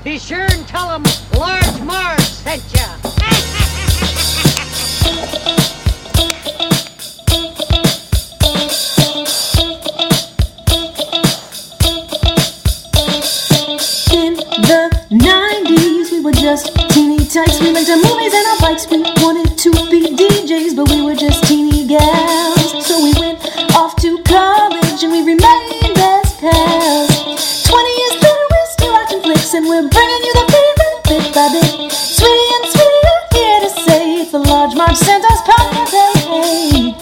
Be sure and tell them Large Marge sent ya. In the 90s, we were just teeny tykes. We liked our movies and our bikes. We wanted to be DJs, but we were just teeny gals. So we went off to college and we remained as pals. 20 years later, we're still watching flicks and we're bringing you the favorite bit by bit. Sweetie and Sweetie are here to say it's the Large Marge Santa's podcast. Hey.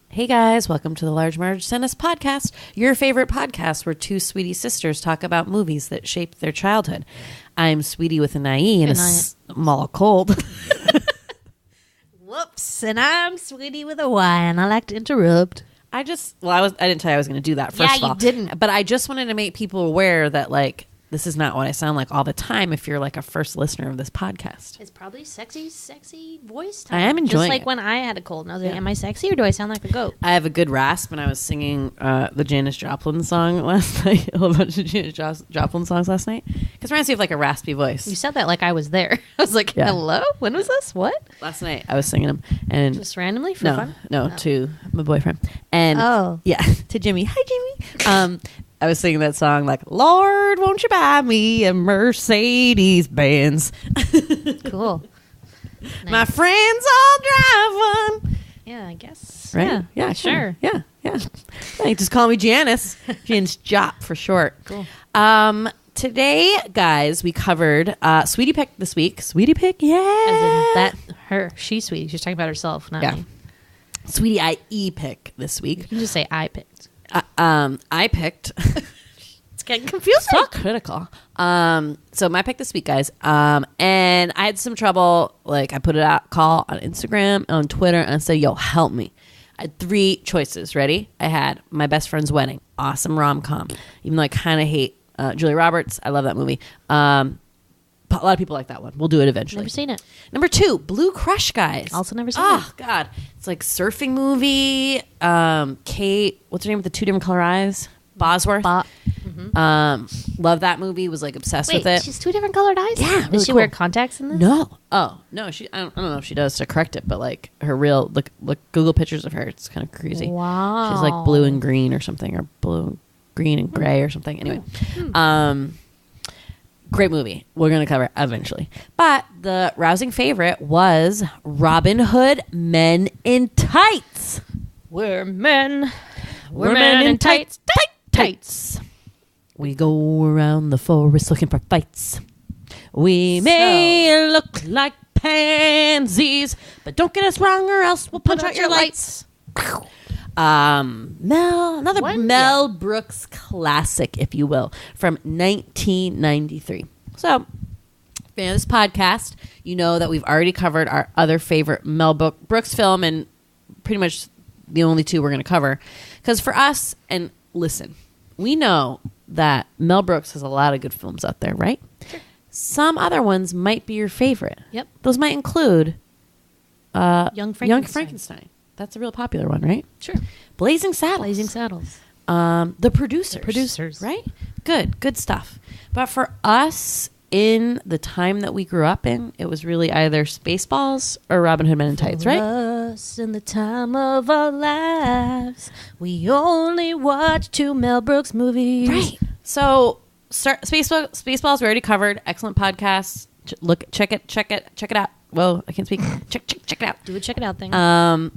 Hey guys, welcome to the Large Marge Sent Us podcast, your favorite podcast where two sweetie sisters talk about movies that shaped their childhood. I'm Sweetie with an IE and a small cold. Whoops, and I'm Sweetie with a Y, and I like to interrupt. I didn't tell you I was going to do that, first of all. Yeah, you didn't. But I just wanted to make people aware that, like, this is not what I sound like all the time if you're, like, a first listener of this podcast. It's probably sexy voice I time. am enjoying Just like it. when I had a cold, and I was like, am I sexy or do I sound like a goat? I have a good rasp, and I was singing the Janis Joplin song last night, a whole bunch of Janis Joplin songs last night, because it reminds me of, like, a raspy voice. You said that like I was there. I was like, hello? When was this? What? Last night, I was singing them. And Just randomly for fun? No, to my boyfriend. And yeah, to Jimmy. Hi, Jimmy. I was singing that song like, Lord, won't you buy me a Mercedes Benz? Cool. My friends all drive one. Yeah, I guess. Right? Yeah, sure. Yeah. Hey, just call me Janice. Janis Jop for short. Cool. Today, guys, we covered Sweetie Pick this week. Sweetie Pick, yeah. As in she's Sweetie. She's talking about herself, not me. Sweetie IE Pick this week. You can just say I picked. I picked. It's getting confusing. So critical. So my pick this week, guys. And I had some trouble. Like, I put it out call on Instagram, on Twitter, and I said, "Yo, help me." I had three choices. Ready? I had My Best Friend's Wedding, awesome rom-com. Even though I kind of hate Julia Roberts, I love that movie. But a lot of people like that one. We'll do it eventually. Never seen it. Number 2, Blue Crush, guys. Also never seen it. Oh, God. It's like surfing movie. Kate, what's her name with the two different color eyes? Bosworth. Love that movie. Was like obsessed with it. She's two different colored eyes? Yeah. Really Does she wear contacts in this? No. Oh, no. I don't know if she does to correct it, but like her real, look Google pictures of her. It's kind of crazy. Wow. She's like blue and green or something, or blue, green and gray or something. Anyway. Great movie. We're going to cover it eventually. But the rousing favorite was Robin Hood Men in Tights. We're men. We're men in tights. Tights. We go around the forest looking for fights. We may look like pansies, but don't get us wrong or else we'll punch out your lights. Mel Brooks classic, if you will, from 1993. So, fan of this podcast, you know that we've already covered our other favorite Mel Brooks film, and pretty much the only two we're going to cover. Because for us, and listen, we know that Mel Brooks has a lot of good films out there, right? Sure. Some other ones might be your favorite. Yep. Those might include Young Frankenstein. That's a real popular one, right? Sure. Blazing Saddles. The Producers. Right? Good stuff. But for us, in the time that we grew up in, it was really either Spaceballs or Robin Hood Men in Tights, right? Us in the time of our lives, we only watch 2 Mel Brooks movies. Right. So, Spaceballs we already covered. Excellent podcast. Check it out. Whoa, I can't speak. Check it out. Do a check it out thing.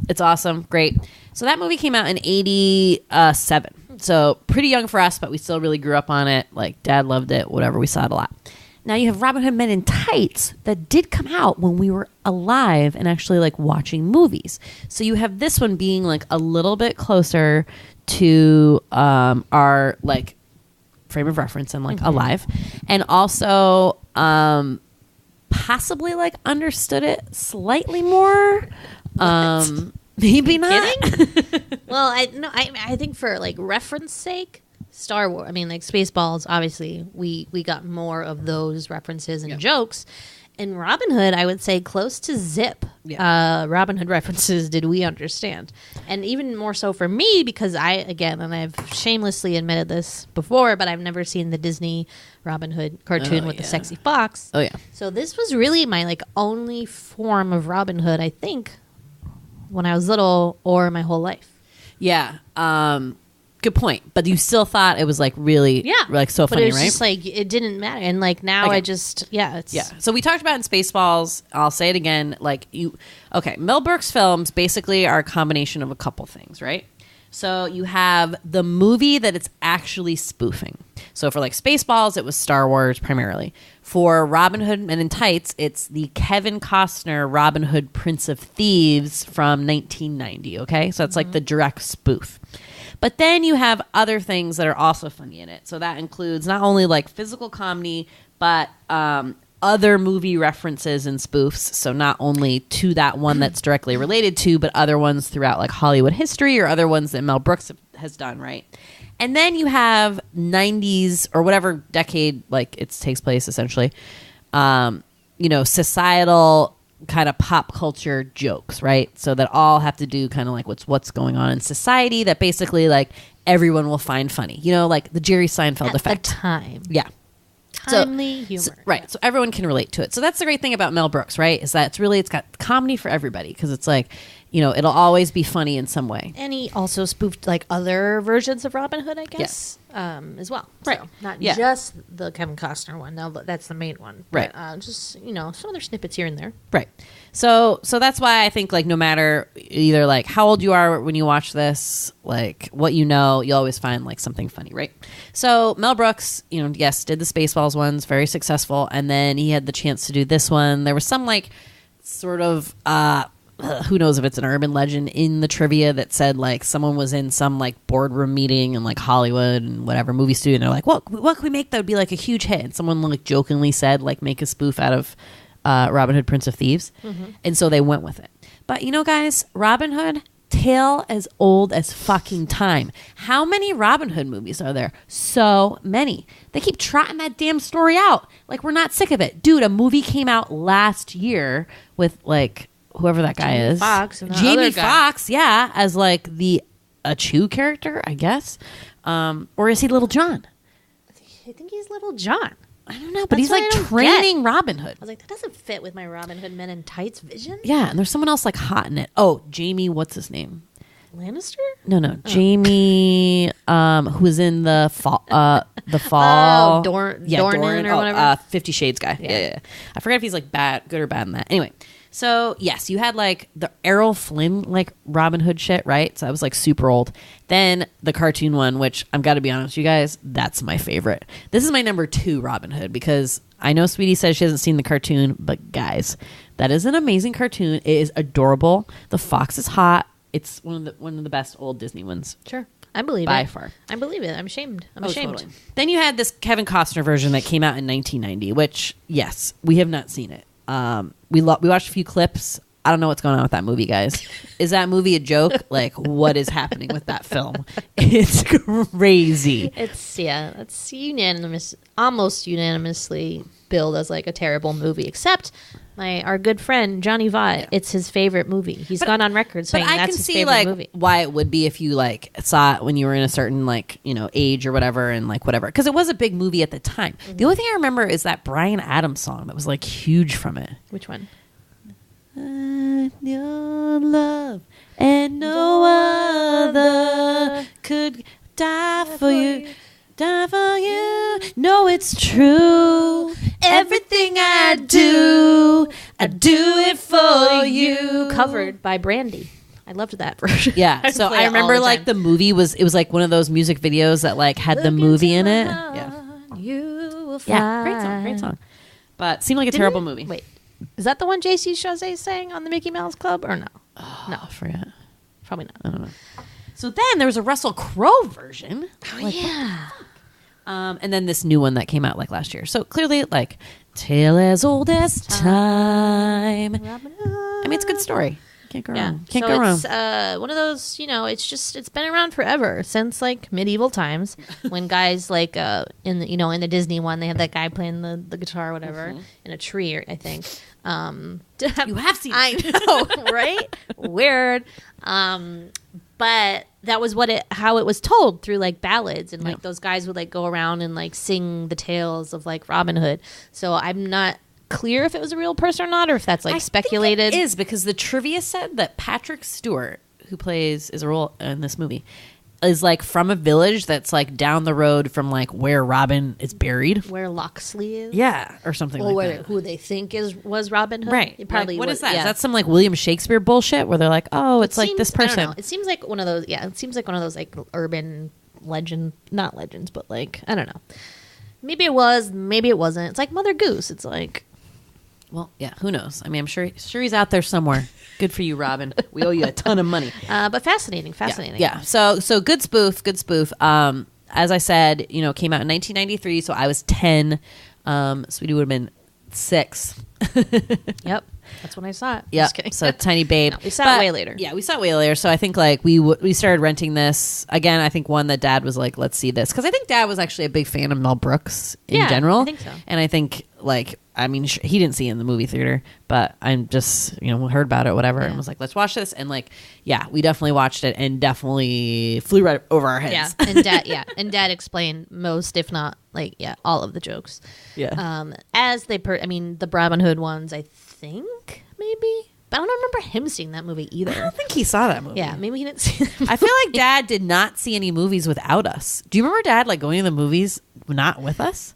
It's awesome. Great. So that movie came out in 1987. So pretty young for us, but we still really grew up on it. Like, Dad loved it. Whatever. We saw it a lot. Now you have Robin Hood Men in Tights that did come out when we were alive and actually like watching movies. So you have this one being like a little bit closer to our like frame of reference and like alive, and also possibly like understood it slightly more. Maybe not. Well, I think for like reference sake, Star Wars. I mean, like Spaceballs. Obviously, we got more of those references and jokes, In Robin Hood, I would say close to Zip. Yeah. Robin Hood references did we understand? And even more so for me, because and I've shamelessly admitted this before, but I've never seen the Disney Robin Hood cartoon with the sexy fox. Oh, yeah. So this was really my like only form of Robin Hood, I think, when I was little or my whole life. Yeah. Good point. But you still thought it was like really, like so funny, but it was right? just like it didn't matter, and like now I just it's So we talked about in Spaceballs. I'll say it again. Mel Brooks films basically are a combination of a couple things, right? So you have the movie that it's actually spoofing. So for like Spaceballs, it was Star Wars primarily. For Robin Hood Men in Tights, it's the Kevin Costner Robin Hood Prince of Thieves from 1990. Okay, so it's like the direct spoof. But then you have other things that are also funny in it. So that includes not only like physical comedy, but other movie references and spoofs. So not only to that one that's directly related to, but other ones throughout like Hollywood history or other ones that Mel Brooks has done, right? And then you have 90s or whatever decade like it takes place essentially, societal kind of pop culture jokes, right? So that all have to do kind of like what's going on in society that basically like everyone will find funny. Like the Jerry Seinfeld effect. At the time. Yeah. Timely humor. Right. So everyone can relate to it. So that's the great thing about Mel Brooks, right? Is that it's got comedy for everybody because it's like, it'll always be funny in some way. And he also spoofed like other versions of Robin Hood, I guess, as well. Right. So not just the Kevin Costner one. No, that's the main one. Right. But, just, some other snippets here and there. Right. So that's why I think like no matter either like how old you are when you watch this, like what you'll always find like something funny, right? So Mel Brooks, did the Spaceballs ones, very successful, and then he had the chance to do this one. There was some like sort of who knows if it's an urban legend in the trivia that said like someone was in some like boardroom meeting in like Hollywood and whatever movie studio, and they're like, what can we make that would be like a huge hit? And someone like jokingly said like make a spoof out of Robin Hood Prince of Thieves. And so they went with it. But guys, Robin Hood, tale as old as fucking time. How many Robin Hood movies are there? So many. They keep trotting that damn story out like we're not sick of it. Dude, a movie came out last year with like whoever that guy is. Jamie Foxx, as like the Chew character, I guess. Or is he Little John? I think he's Little John. I don't know, but he's like training Robin Hood. I was like, that doesn't fit with my Robin Hood Men in Tights vision. Yeah, and there's someone else like hot in it. Oh, Jamie, what's his name? Lannister? No, Jamie, who was in the fall. Dornan or whatever. 50 Shades guy. Yeah. I forget if he's like good or bad in that. Anyway. So, yes, you had, like, the Errol Flynn, like, Robin Hood shit, right? So that was, like, super old. Then the cartoon one, which I've got to be honest with you guys, that's my favorite. This is my number 2 Robin Hood because I know Sweetie says she hasn't seen the cartoon, but, guys, that is an amazing cartoon. It is adorable. The fox is hot. It's one of the best old Disney ones. Sure. I believe it. By far. I believe it. I'm ashamed. I'm ashamed. Totally. Then you had this Kevin Costner version that came out in 1990, which, yes, we have not seen it. We watched a few clips. I don't know what's going on with that movie, guys. Is that movie a joke? Like, what is happening with that film? It's crazy. It's almost unanimously billed as like a terrible movie, except our good friend Johnny Vaught. It's his favorite movie. He's gone on record saying that's his favorite movie. Why it would be if you like saw it when you were in a certain like age or whatever, and like whatever, because it was a big movie at the time. Mm-hmm. The only thing I remember is that Bryan Adams song that was like huge from it. Which one? Your love and no other could die for you. Die for you. No, it's true. Everything I do it for you. Covered by Brandy. I loved that version. Yeah. So I remember like the movie was like one of those music videos that like had the movie in it. Yeah. You will find. Yeah. Great song. But seemed like a terrible movie. Wait. Is that the one JC Chazé sang on the Mickey Mouse Club or no? Oh, no, I forget. Probably not. I don't know. So then there was a Russell Crowe version. Oh, like, yeah. And then this new one that came out like last year. So clearly, like, tale as old as time. I mean, it's a good story. Can't go Yeah. wrong. Can't so go wrong. It's one of those, it's been around forever, since like medieval times, when guys like in the Disney one, they have that guy playing the guitar or whatever in a tree, I think. You have seen I know, right? Weird. But that was how it was told, through like ballads, and like those guys would like go around and like sing the tales of like Robin Hood. So I'm not clear if it was a real person or not, or if that's like speculated. Think it is, because the trivia said that Patrick Stewart, who is a role in this movie, is like from a village that's like down the road from like where Robin is buried, where Locksley is, or something or like that. Who they think was Robin Hood, right? It probably what was, is that? Yeah. Is that some like William Shakespeare bullshit where they're like, oh, it's like this person? I don't know. It seems like one of those. Yeah, it seems like one of those like urban not legends, but like I don't know. Maybe it was, maybe it wasn't. It's like Mother Goose. It's like. Well, yeah, who knows? I mean, I'm sure he's out there somewhere. Good for you, Robin. We owe you a ton of money. But fascinating. Yeah. So good spoof. As I said, came out in 1993, so I was 10. Sweetie would have been 6. Yep. That's when I saw it. Yeah. Just kidding. So tiny babe. No, we saw it way later. Yeah, we saw it way later. So I think like we started renting this again. I think one that Dad was like, let's see this, because I think Dad was actually a big fan of Mel Brooks in general. I think so. And I think like he didn't see it in the movie theater, but I'm just heard about it, whatever, and was like, let's watch this. And like, yeah, we definitely watched it and definitely flew right over our heads. Yeah, and Dad explained most, if not all of the jokes. Yeah. As the Robin Hood ones, I think maybe. But I don't remember him seeing that movie either. I don't think he saw that movie. Yeah, maybe he didn't see that movie. I feel like Dad did not see any movies without us. Do you remember Dad like going to the movies not with us?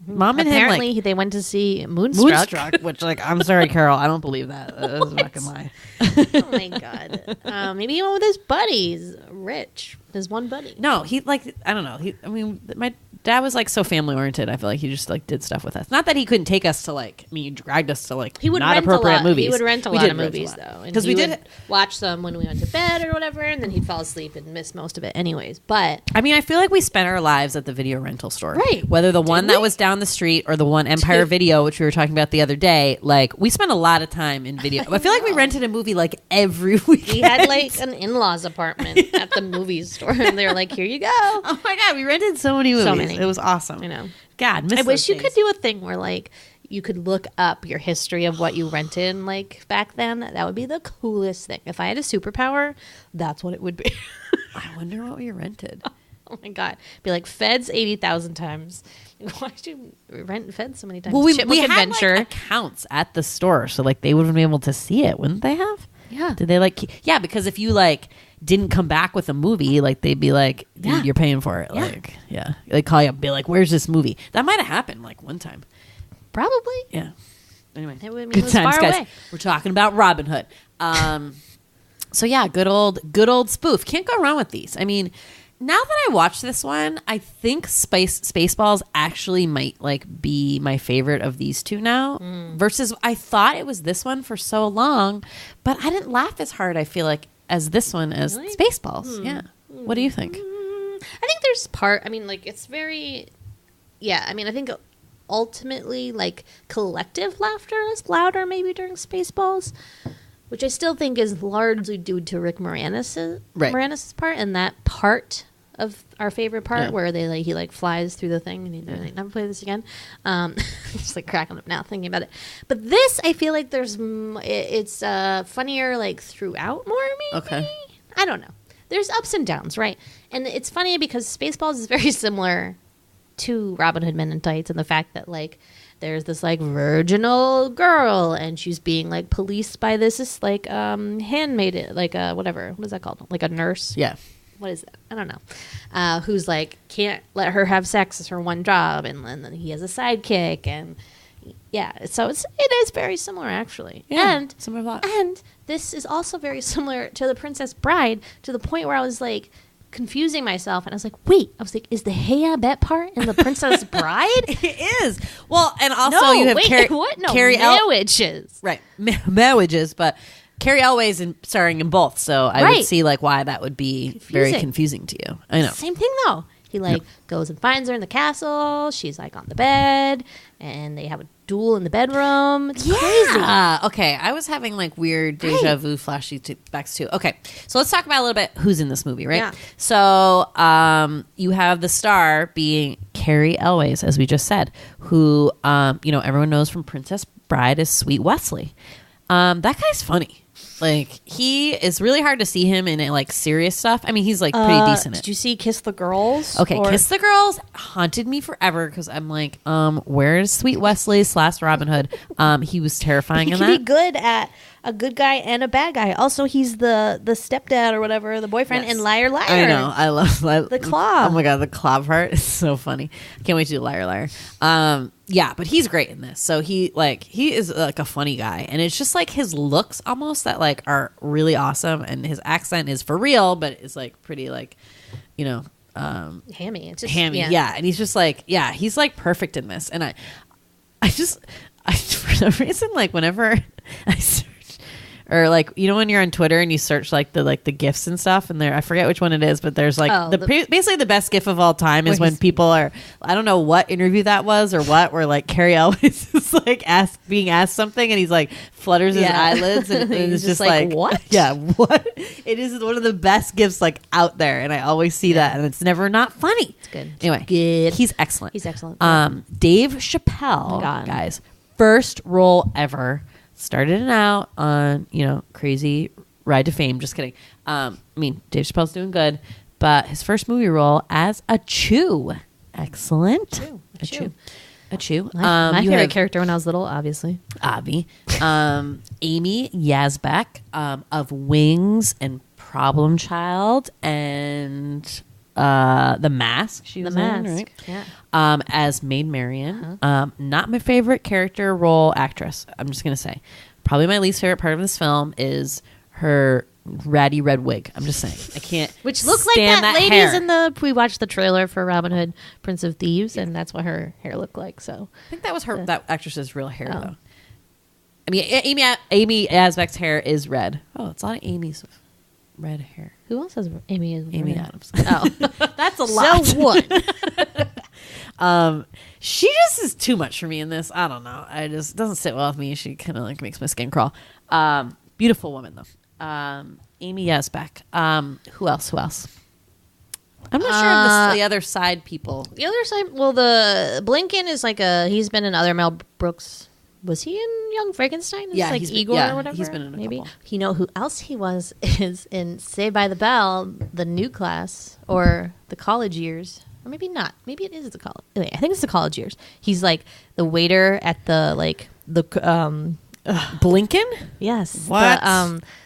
Mom and apparently him, like, they went to see Moonstruck. Which, like, I'm sorry, Carol, I don't believe that. That was a fucking lie. Oh my god. Maybe he went with his buddies. Rich, his one buddy. No, he like I don't know. My dad was like so family oriented. I feel like he just like did stuff with us. Not that he couldn't take us to like. He dragged us to like he would not rent appropriate a lot. movies. He would rent a lot of movies though, because we did watch them when we went to bed or whatever, and then he'd fall asleep and miss most of it anyways. But I feel like we spent our lives at the video rental store, right? Whether the one that was down the street or the one Empire Video, which we were talking about the other day. Like we spent a lot of time in video. I feel like we rented a movie like every week. We had like an in-laws apartment at the movie store, and they were like, "Here you go." Oh my god, we rented so many movies. So many. It was awesome. I know. God, I wish you could do a thing where like you could look up your history of what you rented like back then. That would be the coolest thing. If I had a superpower, that's what it would be. I wonder what we rented. Oh my god, be like Feds 80,000 times. Why did you rent Feds so many times? Well, we Adventure. had like accounts at the store, so like they would have been able to see it, wouldn't they have? Yeah. Did they like? Yeah, because if you like didn't come back with a movie, like they'd be like, dude, you're paying for it. Yeah. Like, yeah, they call you up, be like, where's this movie? That might have happened like one time. Probably. Yeah. Anyway, good times, guys. Away. We're talking about Robin Hood. So yeah, good old spoof. Can't go wrong with these. I mean, now that I watched this one, I think Spaceballs actually might like be my favorite of these two now. Versus, I thought it was this one for so long, but I didn't laugh as hard, I feel like, as this one as Really? Spaceballs. Yeah. What do you think? I think there's it's very, I think ultimately like collective laughter is louder maybe during Spaceballs, which I still think is largely due to Rick Moranis' part, and that part of our favorite part where he like flies through the thing and he's like, never play this again. Just like cracking up now thinking about it. But this, I feel like it's funnier like throughout more maybe. Okay. I don't know. There's ups and downs, right? And it's funny because Spaceballs is very similar to Robin Hood Men in Tights, and the fact that like there's this like virginal girl and she's being like policed by this like handmaid, like whatever, what is that called, like a nurse? Yeah. What is that? I don't know. Who's like can't let her have sex as her one job, and then he has a sidekick, and so it is very similar actually. Yeah, and similar plot. And this is also very similar to The Princess Bride, to the point where I was like confusing myself, and I was like, is the Hey I Bet part in The Princess Bride? It is. Well, and also you have Cary Elwes. Right, marriages, but Cary Elwes starring in both, so I would see like why that would be very confusing to you. I know. Same thing though. He like goes and finds her in the castle. She's like on the bed, and they have a duel in the bedroom. It's crazy. Okay, I was having like weird deja vu flashbacks too. Okay, so let's talk about a little bit who's in this movie, right? Yeah. So you have the star being Cary Elwes, as we just said, who everyone knows from Princess Bride as Sweet Wesley. That guy's funny. Like, he is really hard to see him in like serious stuff. I mean, he's like pretty decent. Did you see Kiss the Girls? Okay, Kiss the Girls haunted me forever because I'm like, where's Sweet Wesley / Robin Hood? He was terrifying He in can that. be good at a good guy and a bad guy. Also, he's the stepdad or whatever, the boyfriend in Liar Liar. I know. I love the claw. Oh my god, the claw part is so funny. I can't wait to do Liar Liar. Yeah, but he's great in this. So he is like a funny guy, and it's just like his looks almost that like are really awesome, and his accent is for real, but it's like pretty like, hammy. It's just, hammy. Yeah, and he's just like he's like perfect in this, and I for some reason like whenever I search. Or like when you're on Twitter and you search like the gifs and stuff, and there I forget which one it is, but there's like basically the best gif of all time is when people are, I don't know what interview that was or what, where like Cary Elwes is like being asked something and he's like flutters his eyelids and it's just like what? Yeah, what? It is one of the best gifs like out there, and I always see that, and it's never not funny. It's good. Anyway, good. He's excellent. He's excellent. Dave Chappelle, guys, first role ever. Started it out on, Crazy Ride to Fame. Just kidding. I mean, Dave Chappelle's doing good, but his first movie role as a Chew. Excellent. A Chew. My favorite character when I was little, obviously. Avi. Amy Yazbek of Wings and Problem Child and The Mask. She was in, right? Yeah. As Maid Marion. Not my favorite character role actress. I'm just going to say. Probably my least favorite part of this film is her ratty red wig. I'm just saying. I can't Which looks like that lady's in we watched the trailer for Robin Hood, Prince of Thieves, and that's what her hair looked like. So I think that was that actress's real hair, though. I mean, Amy Yazbek's hair is red. Oh, it's a lot of Amy's red hair. Who else has Amy Adams. Oh, that's a lot. So what? She just is too much for me in this. I don't know. It doesn't sit well with me. She kind of like makes my skin crawl. Beautiful woman though. Amy Yazbek. Who else? I'm not sure of the other side people. The other side. Well, the Blinkin is like he's been in other Mel Brooks. Was he in Young Frankenstein? Yeah, like Igor or whatever. He's been in a couple. You know who else he was is in Saved by the Bell, the new class or the college years. Or maybe not. Maybe it is the college. Anyway, I think it's the college years. He's like the waiter at the Blinkin? Yes. What?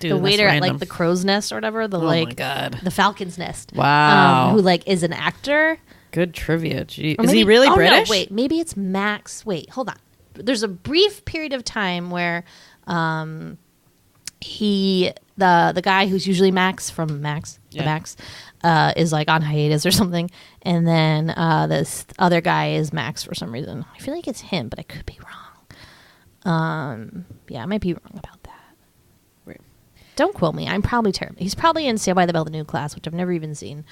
The waiter at like the crow's nest or whatever. My God. The falcon's nest. Wow. Who like is an actor. Good trivia. Gee. Is he really British? No, wait, maybe it's Max. Wait, hold on. There's a brief period of time where the guy who's usually Max from Max, is like on hiatus or something, and then this other guy is Max for some reason. I feel like it's him, but I could be wrong. I might be wrong about that. Right. Don't quote me. I'm probably terrible. He's probably in Saved by the Bell, the new class, which I've never even seen,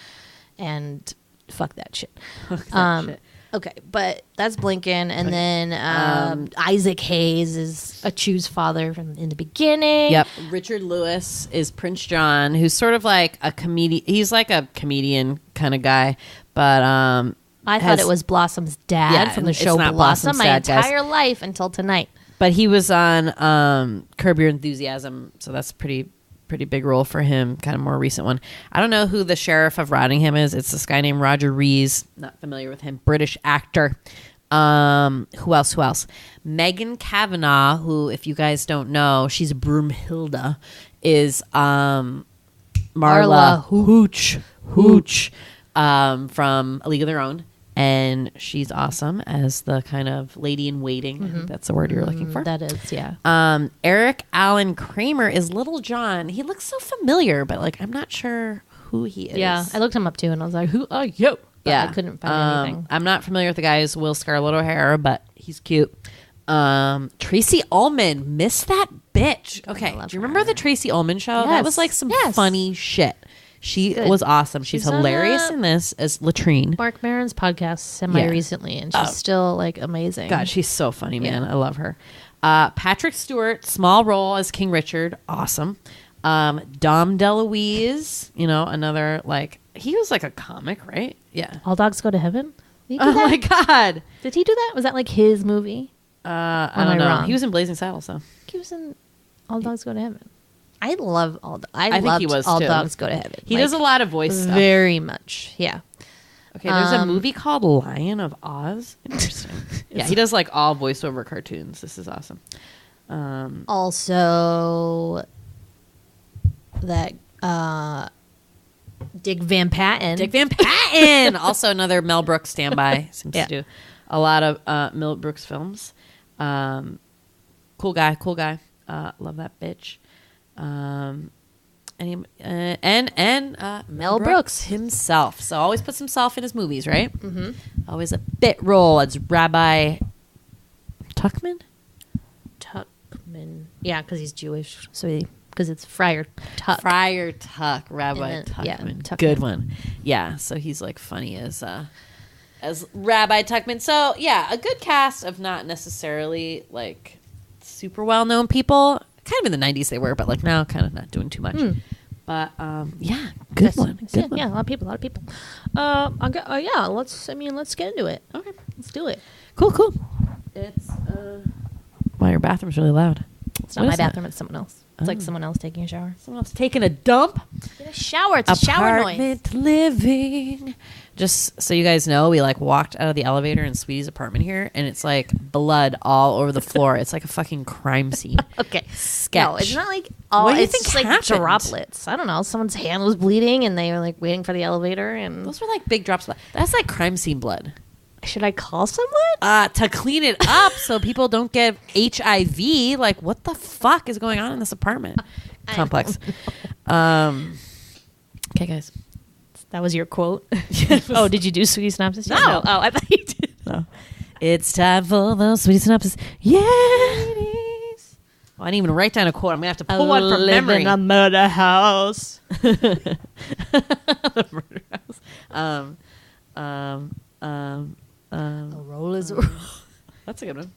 and fuck that shit. Shit. Okay, but that's Blinkin, and then Isaac Hayes is a Chew's father from in the beginning. Yep. Richard Lewis is Prince John, who's sort of like a comedian. He's like a comedian kind of guy, but I thought it was Blossom's dad from the show Blossom my entire life until tonight. But he was on Curb Your Enthusiasm, so that's pretty big role for him, kind of more recent one. I don't know who the sheriff of Rottingham is. It's this guy named Roger Rees. Not familiar with him. British actor. Who else? Megan Kavanagh, who, if you guys don't know, she's Broomhilda, is Marla Hooch from A League of Their Own. And she's awesome as the kind of lady in waiting. Mm-hmm. I think that's the word you're looking for. That is, yeah. Eric Allen Kramer is Little John. He looks so familiar, but like I'm not sure who he is. Yeah, I looked him up too, and I was like, "Who are you?" But yeah, I couldn't find anything. I'm not familiar with the guy who's Will Scarlett O'Hara, but he's cute. Tracy Ullman, miss that bitch. Okay, do you remember the Tracy Ullman show? Yes. That was like some funny shit. She was awesome. She's hilarious in this as Latrine. Mark Maron's podcast semi-recently, and she's still like amazing. God, she's so funny, man. I love her. Patrick Stewart, small role as King Richard. Awesome. Dom DeLuise, another like, he was like a comic, right? Yeah. All Dogs Go to Heaven? My God. Did he do that? Was that like his movie? I don't know. Wrong? He was in Blazing Saddles, though. He was in All Dogs Go to Heaven. I love All Dogs Go to Heaven. He does a lot of voice stuff. Very much, yeah. Okay, there's a movie called Lion of Oz. Interesting. Yeah, he does like all voiceover cartoons. This is awesome. Also, that Dick Van Patten. Also another Mel Brooks standby. Seems to do a lot of Mel Brooks films. Cool guy. Love that bitch. And Mel Brooks himself. So always puts himself in his movies, right? Mm-hmm. Always a bit role as Rabbi Tuckman. Yeah, because he's Jewish. So because it's Friar Tuck. Rabbi Tuckman. Yeah, Tuckman. Good one. Yeah, so he's like funny as Rabbi Tuckman. So yeah, a good cast of not necessarily like super well known people. Kind of in the 90s they were, but like now kind of not doing too much. But yeah, good one. Yeah, a lot of people. Let's get into it. Okay, let's do it. Cool. It's wow, your bathroom's really loud. It's not my bathroom. It's someone else. It's like someone else taking a shower. Someone else taking a dump. In a shower. It's a shower noise. Apartment living. Just so you guys know, we like walked out of the elevator in Sweetie's apartment here, and it's like blood all over the floor. It's like a fucking crime scene. Okay, sketch. No, it's not like all. What do you it's think like happened? droplets. I don't know. Someone's hand was bleeding, and they were like waiting for the elevator. And those were like big drops of blood. That's like crime scene blood. Should I call someone? To clean it up so people don't get HIV. Like, what the fuck is going on in this apartment complex? Okay, guys. That was your quote? Oh, did you do Sweetie Synopsis? No. Oh, I thought you did. No. It's time for the Sweetie Synopsis. Yeah, it is. Oh, I didn't even write down a quote. I'm going to have to pull one from memory. In a murder house. The murder house. A roll is a roll. That's a good one.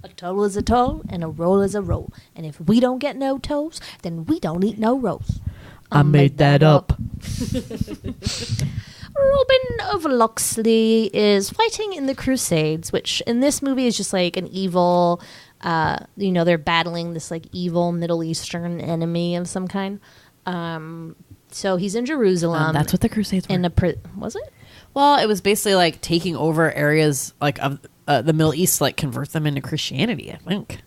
A toe is a toe, and a roll is a roll. And if we don't get no toes, then we don't eat no rolls. I made that up. Robin of Locksley is fighting in the Crusades, which in this movie is just like an evil, they're battling this like evil Middle Eastern enemy of some kind. So he's in Jerusalem. That's what the Crusades were. Was it? Well, it was basically like taking over areas like of the Middle East, like convert them into Christianity, I think.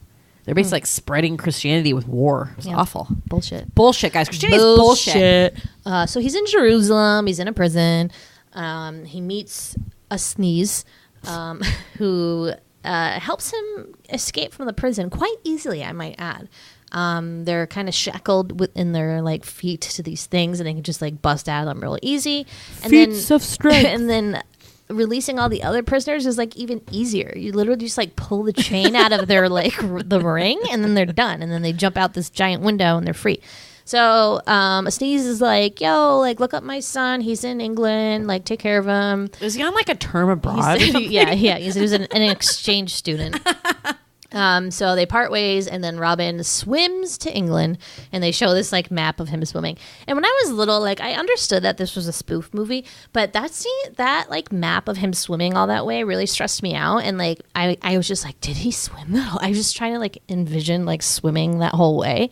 They're basically like spreading Christianity with war. It was awful. Bullshit, guys. Christianity is bullshit. So he's in Jerusalem. He's in a prison. He meets a sneeze who helps him escape from the prison quite easily, I might add. They're kind of shackled within their like feet to these things, and they can just like bust out of them real easy. And Feats of strength. And then releasing all the other prisoners is like even easier. You literally just like pull the chain out of their like the ring, and then they're done, and then they jump out this giant window and they're free. So a sneeze is like, yo, like look up my son, he's in England, like take care of him. Was he on like a term abroad? Yeah, he was an exchange student. So they part ways, and then Robin swims to England, and they show this like map of him swimming. And when I was little, like I understood that this was a spoof movie, but that like map of him swimming all that way really stressed me out. And like I was just like, did he swim though? I was just trying to like envision like swimming that whole way.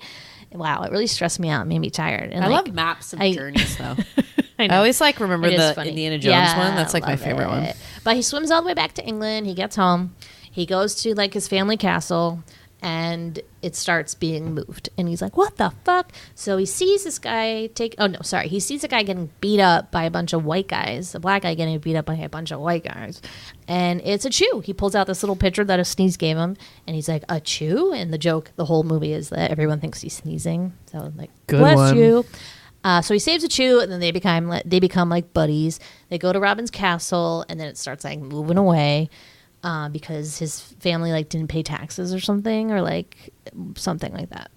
Wow, it really stressed me out, made me tired. And I like, love maps of journeys though. I always like remember the Indiana Jones one. That's like my favorite one. But he swims all the way back to England. He gets home. He goes to like his family castle, and it starts being moved. And he's like, what the fuck? So he sees this guy he sees a guy getting beat up by a bunch of white guys, a black guy getting beat up by a bunch of white guys. And it's a Chew. He pulls out this little picture that a sneeze gave him, and he's like, a Chew? And the joke, the whole movie is that everyone thinks he's sneezing. So like, good bless one. you. So he saves a Chew, and then they become like buddies. They go to Robin's castle, and then it starts like moving away. Because his family like didn't pay taxes or something like that.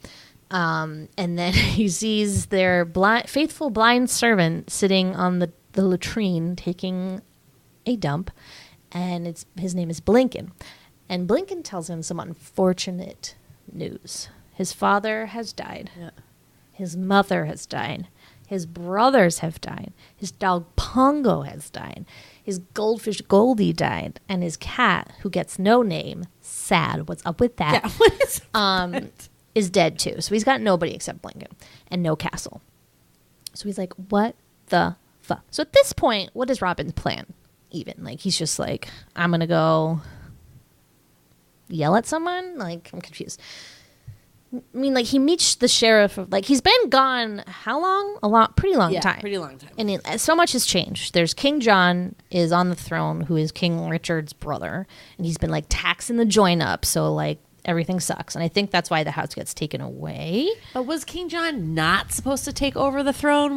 And then he sees their faithful blind servant sitting on the latrine taking a dump, and his name is Blinkin. And Blinkin tells him some unfortunate news. His father has died. Yeah. His mother has died. His brothers have died. His dog Pongo has died. His goldfish Goldie died. And his cat, who gets no name, sad, what's up with that? Yeah, what is dead too. So he's got nobody except Blinkin and no castle. So he's like, what the fuck? So at this point, what is Robin's plan? Even like, he's just like, I'm going to go yell at someone. Like, I'm confused. I mean, like, he meets the sheriff. Like, he's been gone how long? Pretty long time. Pretty long time. And so much has changed. There's King John is on the throne, who is King Richard's brother, and he's been like taxing the joint up. So like everything sucks, and I think that's why the house gets taken away. But was King John not supposed to take over the throne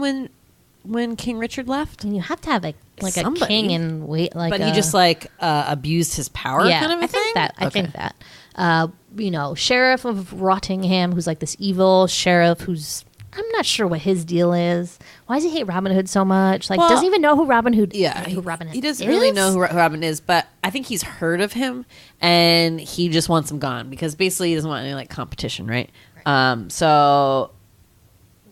when King Richard left? And you have to have like somebody. A king and wait like. But he just like abused his power, kind of a thing. I think that. Sheriff of Rottingham, who's like this evil sheriff who's, I'm not sure what his deal is. Why does he hate Robin Hood so much? Like, doesn't even know who Robin Hood is? Yeah, who Robin Hood he doesn't really know who Robin is, but I think he's heard of him, and he just wants him gone because basically he doesn't want any like competition, right? So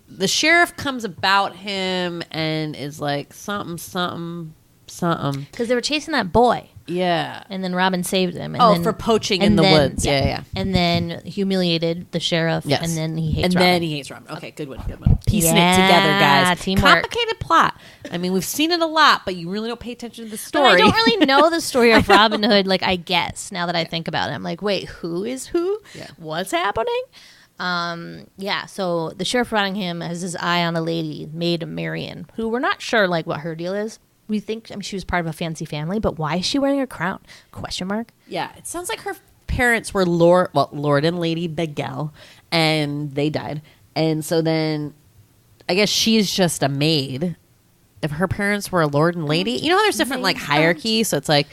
the sheriff comes about him and is like something. Because they were chasing that boy. Yeah. And then Robin saved him. And for poaching in the woods. Yeah. And then humiliated the sheriff. Yes. And then he hates Robin. And then he hates Robin. Okay, good one. Piecing it together, guys. Teamwork. Complicated plot. I mean, we've seen it a lot, but you really don't pay attention to the story. But I don't really know the story of Robin Hood, like, I guess, now that I think about it. I'm like, wait, who is who? Yeah. What's happening? So the sheriff of Rottingham has his eye on a lady, Maid Marion, who we're not sure, like, what her deal is. We think she was part of a fancy family, but why is she wearing a crown? Question mark. Yeah, it sounds like her parents were Lord and Lady Begel, and they died. And so then I guess she's just a maid. If her parents were a lord and lady, you know how there's different like hierarchy, so it's like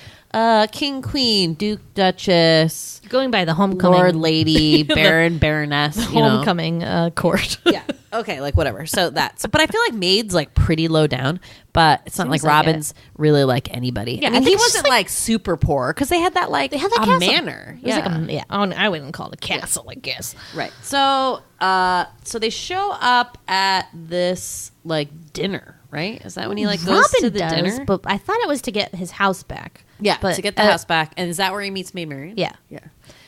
king, queen, duke, duchess, going by the homecoming, lord, lady, baron, baroness, the homecoming court. Yeah, okay, like whatever. So that's, but I feel like maid's like pretty low down, but it's not like Robin's really like anybody. Yeah, I mean, he wasn't like super poor because they had that like a manor. It was like I wouldn't call it a castle, I guess. Right. So they show up at this like dinner. Right? Is that when he like goes to the dinner? But I thought it was to get his house back. Yeah, to get the house back. And is that where he meets Maid Marion? Yeah. Yeah.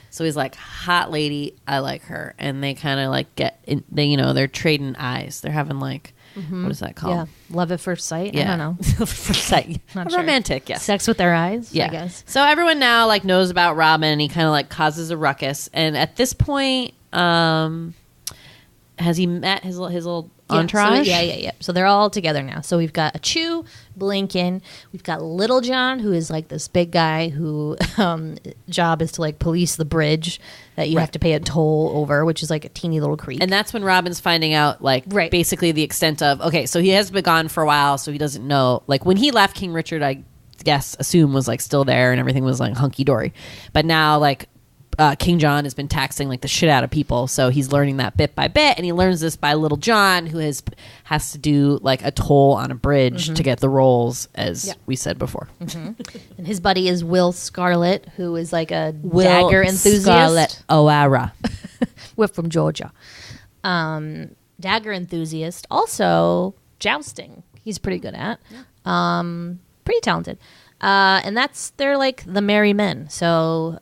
So he's like, hot lady, I like her. And they kind of like they're trading eyes. They're having like, what is that called? Yeah. Love at first sight? Yeah. I don't know. Love at first sight. Not romantic, yes. Sex with their eyes, I guess. So everyone now like knows about Robin, and he kind of like causes a ruckus. And at this point, has he met his little entourage? Yeah. So they're all together now. So we've got Achu, Blinkin. We've got Little John, who is like this big guy who job is to like police the bridge that you have to pay a toll over, which is like a teeny little creek. And that's when Robin's finding out like basically the extent of, okay, so he has been gone for a while, so he doesn't know. Like when he left, King Richard, I guess, was like still there and everything was like hunky-dory. But now like King John has been taxing like the shit out of people, so he's learning that bit by bit, and he learns this by Little John, who has to do like a toll on a bridge to get the rolls, as we said before. And his buddy is Will Scarlet, who is like a dagger enthusiast. Scarlet O'Hara. We're from Georgia. Dagger enthusiast, also jousting. He's pretty good at. Pretty talented. And they're like the merry men. So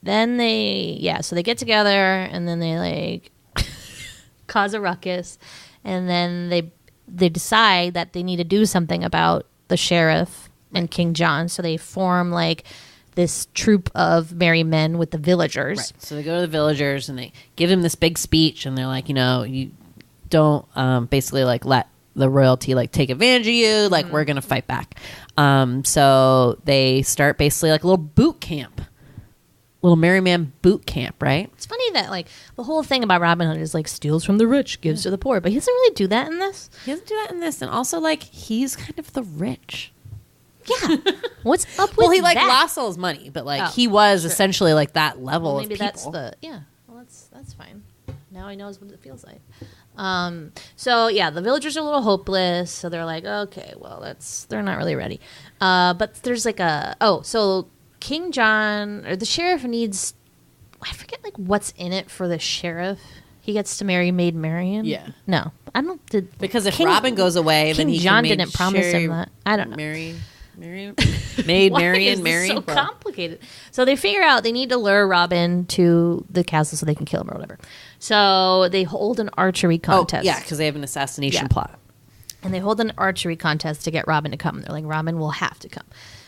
then they get together, and then they like cause a ruckus, and then they decide that they need to do something about the sheriff and King John. So they form like this troop of merry men with the villagers. Right. So they go to the villagers and they give him this big speech, and they're like, you don't basically like let the royalty like take advantage of you, like we're gonna fight back. So they start basically like a little boot camp, little merry man boot camp, right? It's funny that like the whole thing about Robin Hood is like steals from the rich, gives to the poor, but he doesn't really do that in this. He doesn't do that in this, and also like he's kind of the rich. Yeah. What's up with well, he like that? lost all his money, but like he was essentially like that level maybe of people. That's the well, that's fine. Now he knows what it feels like. So yeah, the villagers are a little hopeless. So they're like, okay, well, they're not really ready. But there's like so King John or the sheriff needs, I forget like what's in it for the sheriff. He gets to marry Maid Marion. Yeah. No, I don't. Because if Robin goes away, King then he John can didn't promise him that. I don't know. Maid Why Marion, is this Marion. so complicated. So they figure out they need to lure Robin to the castle so they can kill him or whatever. So they hold an archery contest. Oh, yeah, because they have an assassination plot. And they hold an archery contest to get Robin to come. They're like, Robin will have to come.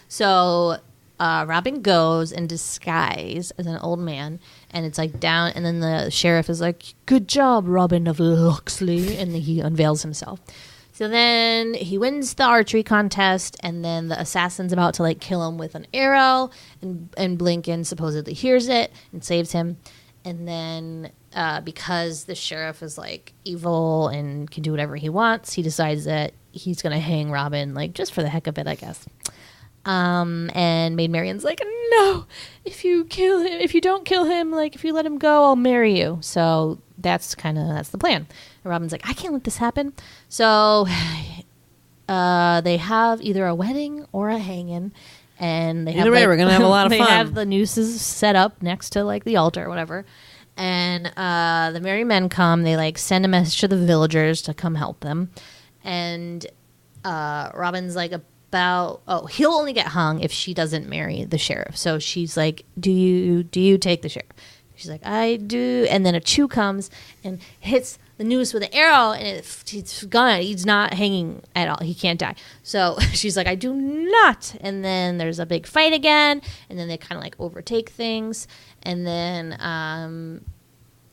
So Robin goes in disguise as an old man, and it's like down, and then the sheriff is like, good job, Robin of Locksley, and he unveils himself. So then he wins the archery contest, and then the assassin's about to like kill him with an arrow, and Blinkin supposedly hears it and saves him. And then because the sheriff is like evil and can do whatever he wants, he decides that he's going to hang Robin, like just for the heck of it, I guess. And Maid Marion's like, no, if you don't kill him, like if you let him go, I'll marry you. So that's the plan. And Robin's like, I can't let this happen. So they have either a wedding or a hanging, and either way, we're gonna have a lot of fun. They have the nooses set up next to like the altar or whatever, and the merry men come. They like send a message to the villagers to come help them, and Robin's like he'll only get hung if she doesn't marry the sheriff. So she's like, do you take the sheriff? She's like, I do. And then a chew comes and hits the noose with an arrow, and it's gone. He's not hanging at all. He can't die. So she's like, I do not. And then there's a big fight again, and then they kind of like overtake things. And then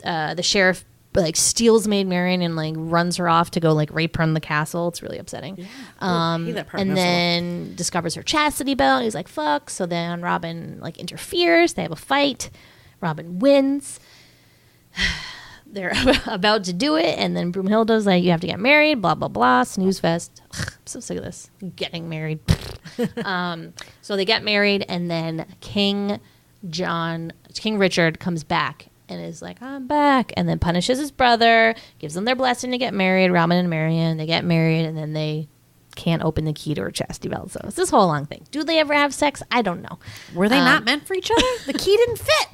the sheriff like steals Maid Marion and like runs her off to go like rape her in the castle. It's really upsetting. Yeah. I hate that part and then discovers her chastity belt. He's like, fuck. So then Robin like interferes. They have a fight. Robin wins. They're about to do it, and then Broomhilda's like, you have to get married, blah, blah, blah, snooze fest. I'm so sick of this. Getting married. So they get married, and then King Richard comes back and is like, I'm back, and then punishes his brother, gives them their blessing to get married, Robin and Marion. They get married, and then they can't open the key to her chastity belt. So it's this whole long thing. Do they ever have sex? I don't know. Were they not meant for each other? The key didn't fit.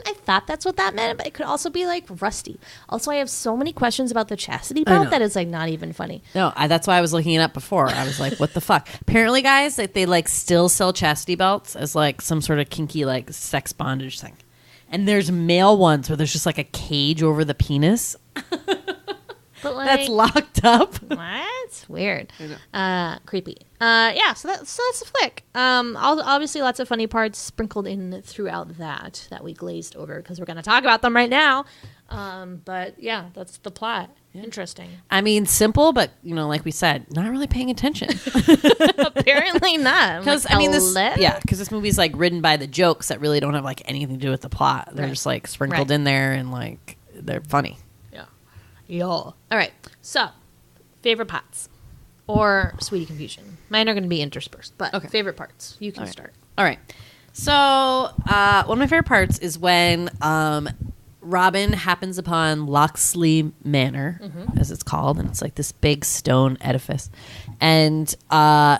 I thought that's what that meant, but it could also be like rusty. Also, I have so many questions about the chastity belt that it's like not even funny. No, that's why I was looking it up before. I was like, what the fuck? Apparently, guys, like they like still sell chastity belts as like some sort of kinky like sex bondage thing. And there's male ones where there's just like a cage over the penis. But like, that's locked up. What? Weird. Creepy. Yeah, so that's the flick. Obviously lots of funny parts sprinkled in throughout that we glazed over because we're going to talk about them right now. But yeah, that's the plot. Yeah. Interesting. I mean, simple, but like we said, not really paying attention. Apparently not. Because because this movie's like written by the jokes that really don't have like anything to do with the plot. They're just like sprinkled in there and like they're funny. Yeah. All right. So, favorite parts or Sweetie Confusion. Mine are going to be interspersed, but favorite parts. You can start. All right. So, one of my favorite parts is when Robin happens upon Locksley Manor, as it's called, and it's like this big stone edifice. And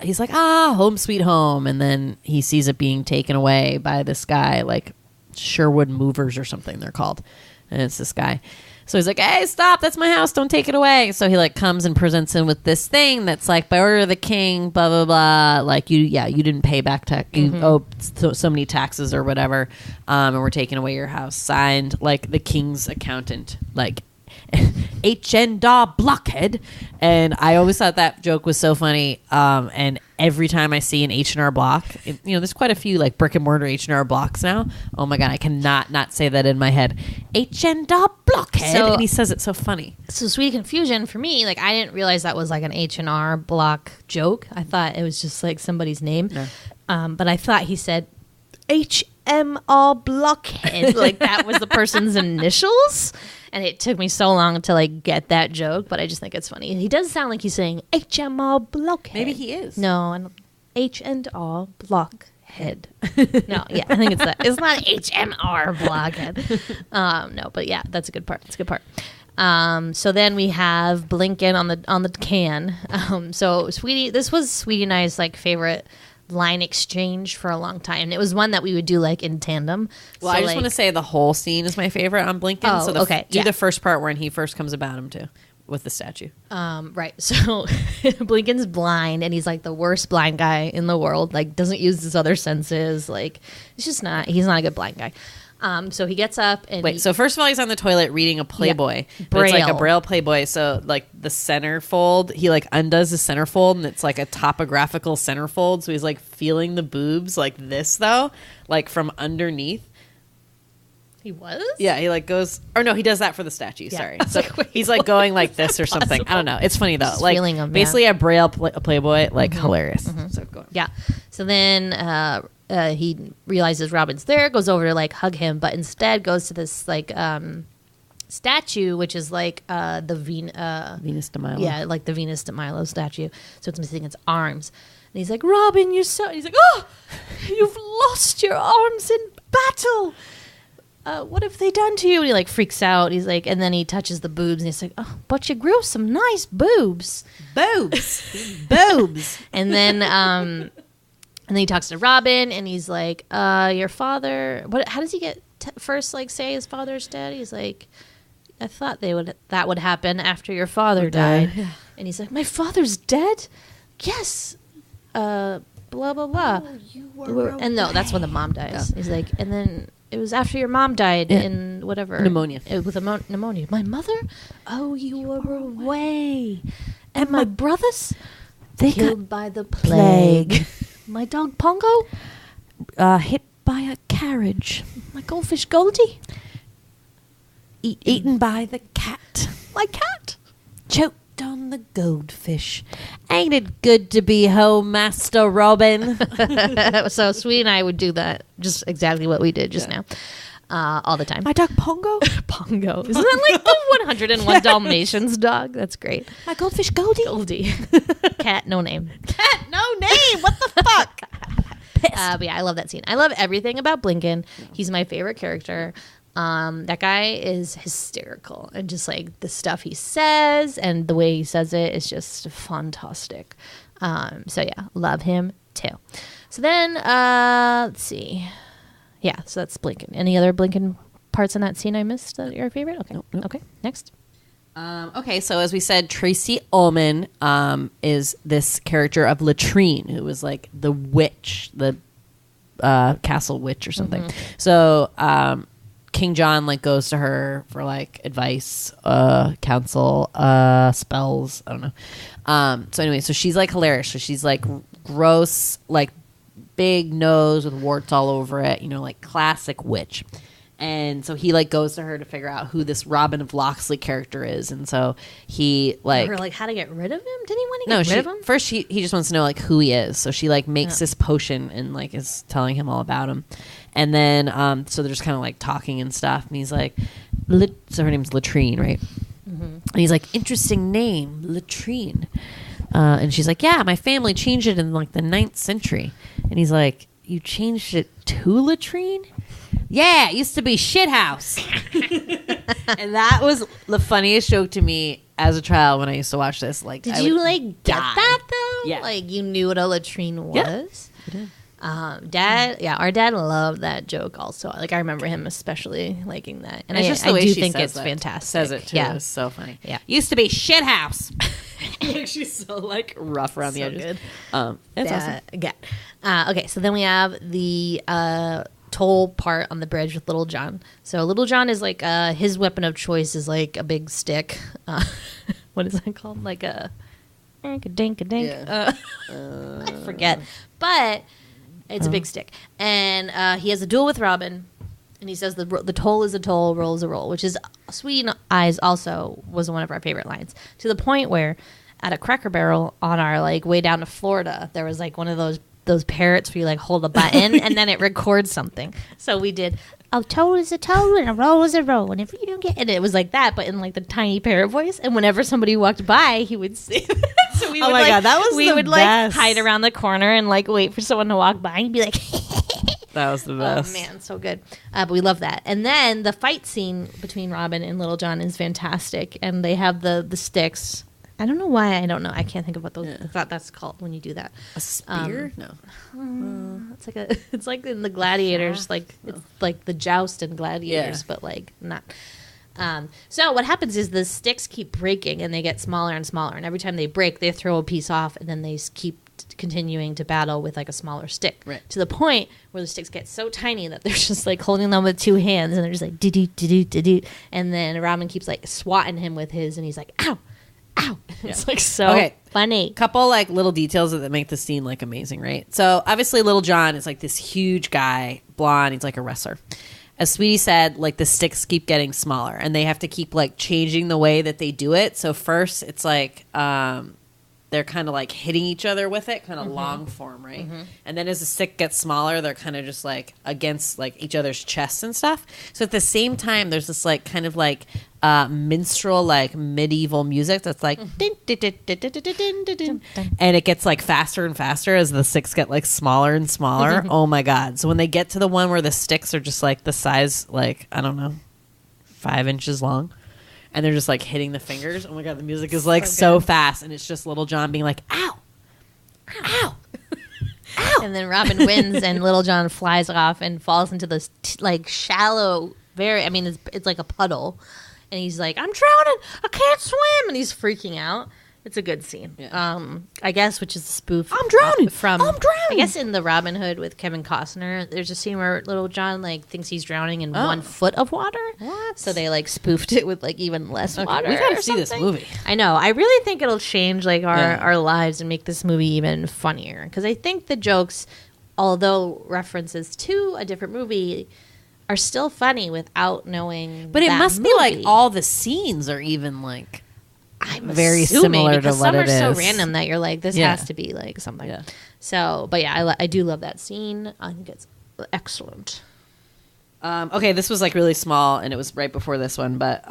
he's like, home sweet home. And then he sees it being taken away by this guy, like Sherwood Movers or something they're called. And it's this guy. So he's like, hey, stop, that's my house, don't take it away. So he like comes and presents him with this thing that's like, by order of the king, blah, blah, blah. Like, you didn't pay back tax. You owe so many taxes or whatever. And we're taking away your house. Signed, like, the king's accountant, like, H.N. Daw Blockhead. And I always thought that joke was so funny. And every time I see an H&R Block, there's quite a few like brick and mortar H&R Blocks now. Oh my God, I cannot not say that in my head. H.N. Daw Blockhead. And he says it so funny. So Sweetie Confusion for me, like I didn't realize that was like an H&R Block joke. I thought it was just like somebody's name. Yeah. But I thought he said H.M.R. Blockhead. Like that was the person's initials. And it took me so long to like get that joke, but I just think it's funny. He does sound like he's saying HMR Blockhead. Maybe he is. No, I don't. H&R Blockhead. No, yeah, I think it's that. It's not HMR Blockhead. No, but yeah, that's a good part. It's a good part. So then we have Blinkin on the can. So Sweetie, this was Sweetie and I's like favorite line exchange for a long time. It was one that we would do like in tandem. Well, so, I just want to say the whole scene is my favorite on Blinkin. Oh, so okay. Do the first part when he first comes about him too. With the statue. Right. So Blinkin's blind and he's like the worst blind guy in the world. Like doesn't use his other senses. Like he's not a good blind guy. So he gets up and so first of all, he's on the toilet reading a Playboy. Yeah. But it's like a Braille Playboy. So like the centerfold, he like undoes the centerfold and it's like a topographical centerfold. So he's like feeling the boobs like this though, like from underneath. He was? Yeah, he like goes, or no, he does that for the statue. Yeah. Sorry, so he's like going like this or something. I don't know. It's funny though. Just like feeling him, basically a Braille Playboy, like hilarious. So go on. Yeah. So then he realizes Robin's there, goes over to like hug him, but instead goes to this like statue, which is like the Venus de Milo. Yeah, like the Venus de Milo statue. So it's missing its arms. And he's like, Robin, you're so. And he's like, oh, you've lost your arms in battle. What have they done to you? And he like freaks out. He's like, and then he touches the boobs and he's like, oh, but you grew some nice boobs. Boobs. And then he talks to Robin and he's like, your father, how does he get first like say his father's dead? He's like, I thought that would happen after your father died. Yeah. And he's like, my father's dead? Yes. Blah, blah, blah. Oh, And no, that's when the mom dies. Yeah. He's like, and then it was after your mom died in whatever. Pneumonia. With pneumonia. My mother? Oh, you were away. And my brothers? They killed by the plague. My dog Pongo? Hit by a carriage. My goldfish Goldie? Eaten by the cat. My cat? Choked on the goldfish. Ain't it good to be home, Master Robin? So Sweet and I would do that. Just exactly what we did just now. All the time. My dog Pongo? Pongo. Isn't that like the 101 Dalmatians dog? That's great. My goldfish Goldie? Goldie. Cat, no name. Cat, no name. What the fuck? But yeah, I love that scene. I love everything about Blinkin. He's my favorite character. That guy is hysterical, and just like the stuff he says and the way he says it is just fantastic. So yeah, love him too. So then, let's see. Yeah, so that's Blinkin. Any other Blinkin parts in that scene I missed that are your favorite? Okay. Nope. Okay. Next. Okay, so as we said, Tracy Ullman is this character of Latrine, who was like the witch, the castle witch or something. Mm-hmm. So King John like goes to her for like advice, counsel, spells. I don't know. So anyway, so she's like hilarious. So she's like gross, like big nose with warts all over it. You know, like classic witch. And so he like goes to her to figure out who this Robin of Locksley character is. And so he like her like how to get rid of him. Did he want to get rid of him? First he just wants to know like who he is. So she like makes this potion and like is telling him all about him. And then so they're just kind of like talking and stuff. And he's like, so her name's Latrine, right? Mm-hmm. And he's like, interesting name, Latrine. And she's like, yeah, my family changed it in like the 9th century. And he's like, you changed it to Latrine? Yeah, it used to be Shithouse. And that was the funniest joke to me as a child when I used to watch this. Like, did you like get that though? Yeah. Like you knew what a latrine was? Yeah, I did. Our dad loved that joke also. Like I remember him especially liking that. And it's I, just the I way do she think says it's that. fantastic. Says it too. Yeah. It's so funny. Yeah. Used to be Shithouse. Like she's so like rough around the edges. Good. It's awesome. Yeah. Okay, so then we have the toll part on the bridge with Little John. So Little John is like his weapon of choice is like a big stick. What is that called? Like a dink a dink. Yeah. I forget, but it's a big stick, and he has a duel with Robin. And he says the toll is a toll, roll is a roll, which is Sweet Eyes also was one of our favorite lines. To the point where at a Cracker Barrel on our like way down to Florida, there was like one of those parrots where you like hold a button and then it records something. So we did a toll is a toll and a roll is a roll. And if you don't get it, it was like that, but in like the tiny parrot voice. And whenever somebody walked by, he would say So we Oh would, my like, God, that was we the would best. like hide around the corner and like wait for someone to walk by and be like, That was the best. oh man, so good. But we love that. And then the fight scene between Robin and Little John is fantastic. And they have the sticks. I don't know why. I don't know. I can't think of what those. I thought that's called when you do that. A spear? No. It's like in the gladiators, like it's like the joust in gladiators, but like not. So what happens is the sticks keep breaking and they get smaller and smaller, and every time they break, they throw a piece off, and then they keep continuing to battle with like a smaller stick, right, to the point where the sticks get so tiny that they're just like holding them with two hands, and they're just like do, and then Robin keeps like swatting him with his, and he's like ow. Ow. It's like so funny. Couple like little details that make the scene like amazing, right? So obviously Little John is like this huge guy, blonde, he's like a wrestler. As Sweetie said, like the sticks keep getting smaller and they have to keep like changing the way that they do it. So first it's like they're kind of like hitting each other with it, kind of long form, right? And then as the stick gets smaller, they're kind of just like against like each other's chests and stuff. So at the same time, there's this like kind of like minstrel, like medieval music that's like din, din, din, din, din, din, din, din, din. And it gets like faster and faster as the sticks get like smaller and smaller. Oh my God. So when they get to the one where the sticks are just like the size, like, I don't know, 5 inches long, and they're just like hitting the fingers. Oh my God, the music is like so fast, and it's just Little John being like, ow, ow, ow. And then Robin wins, and Little John flies off and falls into this like shallow, it's like a puddle, and he's like, I'm drowning, I can't swim, and he's freaking out. It's a good scene. Yeah. I guess, which is a spoof. I'm drowning. I'm drowning. I guess in the Robin Hood with Kevin Costner, there's a scene where Little John like thinks he's drowning in 1 foot of water. What? So they like spoofed it with like even less water. We gotta see this movie. I know. I really think it'll change like our lives and make this movie even funnier. Because I think the jokes, although references to a different movie, are still funny without knowing. But it must movie. be like all the scenes are even like I'm very assuming, similar to because what some it is. are so random that you're like, this has to be like something. Yeah. So, but yeah, I do love that scene. I think it's excellent. Okay, this was like really small, and it was right before this one. But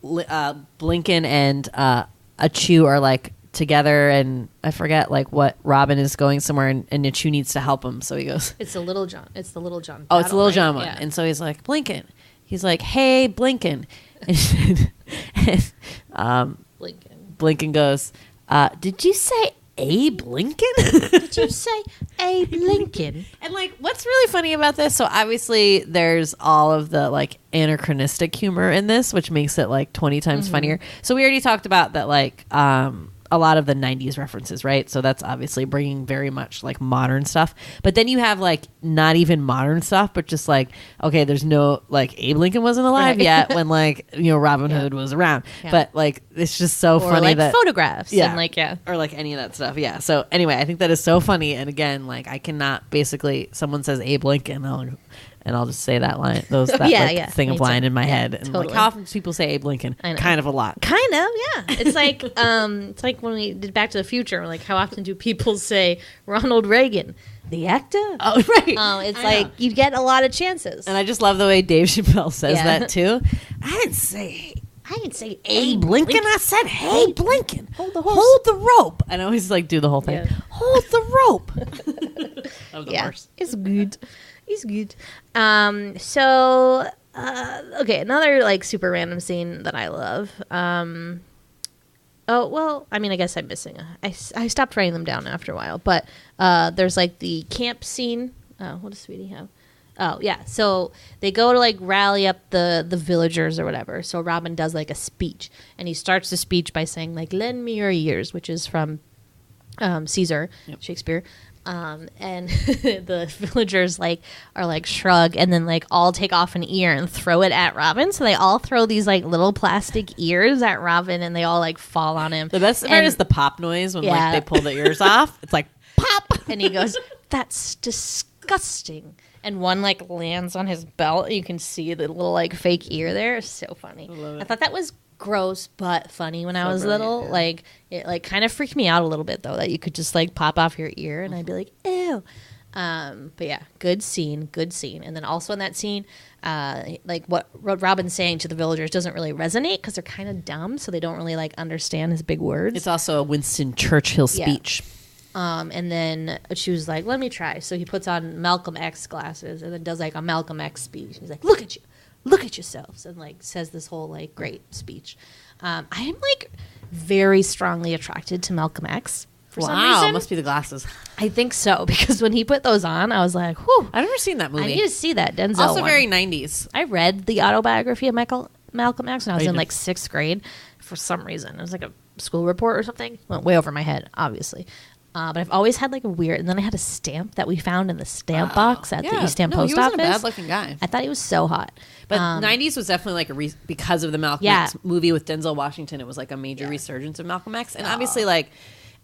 Blinkin and Achu are like together, and I forget like what Robin is going somewhere, and Achu needs to help him. So he goes, "It's the Little John. It's the Little John." Oh, it's the Little John one. Yeah. And so he's like, Blinkin. He's like, hey, Blinkin. And Blinkin goes, did you say Abe Lincoln? Did you say Abe Lincoln? And like, what's really funny about this? So obviously, there's all of the like anachronistic humor in this, which makes it like 20 times funnier. So we already talked about that, like a lot of the 90s references, right? So that's obviously bringing very much like modern stuff. But then you have like not even modern stuff, but just like, okay, there's no like Abe Lincoln wasn't alive yet when like, you know, Robin Hood was around. Yeah. But like, it's just so funny like that photographs and like, or like any of that stuff. Yeah. So anyway, I think that is so funny. And again, like I cannot basically, someone says Abe Lincoln, and I'll just say that line, thing of line in my head. And totally. Like, how often do people say Abe Lincoln? Kind of a lot. Kind of, yeah. It's like it's like when we did Back to the Future. Like, how often do people say Ronald Reagan, the actor? Oh, right. It's like you get a lot of chances. And I just love the way Dave Chappelle says that too. I didn't say Abe Lincoln. I said, hey, Blinkin. Hold the rope. And I always like do the whole thing. Yeah. Hold the rope. That was the worst. It's good. He's good. So, okay, another like super random scene that I love. Oh, well, I mean, I guess I'm missing. I stopped writing them down after a while, but there's like the camp scene. Oh, what does Sweetie have? Oh, yeah. So they go to like rally up the villagers or whatever. So Robin does like a speech, and he starts the speech by saying like, lend me your ears, which is from Caesar, Shakespeare. And the villagers like are like shrug and then like all take off an ear and throw it at Robin. So they all throw these like little plastic ears at Robin, and they all like fall on him. The best part is the pop noise when like they pull the ears off. It's like pop, and he goes, "That's disgusting." And one like lands on his belt. You can see the little like fake ear there. It's so funny. I thought that was gross but funny when I was little. Yeah. Like it like kind of freaked me out a little bit though, that you could just like pop off your ear, and I'd be like, ew. But yeah, good scene. And then also in that scene, like what Robin's saying to the villagers doesn't really resonate because they're kind of dumb, so they don't really like understand his big words. It's also a Winston Churchill speech. And then she was like, let me try. So he puts on Malcolm X glasses and then does like a Malcolm X speech. He's like, look at you. Look at yourselves. And like says this whole like great speech. I am like very strongly attracted to Malcolm X for some reason. Must be the glasses. I think so, because when he put those on, I was like, whew. I've never seen that movie. I need to see that. Denzel Also one. very 90s. I read the autobiography of Malcolm X when I was in like 6th grade for some reason. It was like a school report or something. Went way over my head, obviously. But I've always had like a weird, and then I had a stamp that we found in the stamp box at the East Ham Post he wasn't Office. a bad-looking guy. I thought he was so hot. But 90s was definitely like because of the Malcolm X movie with Denzel Washington. It was like a major resurgence of Malcolm X, and obviously like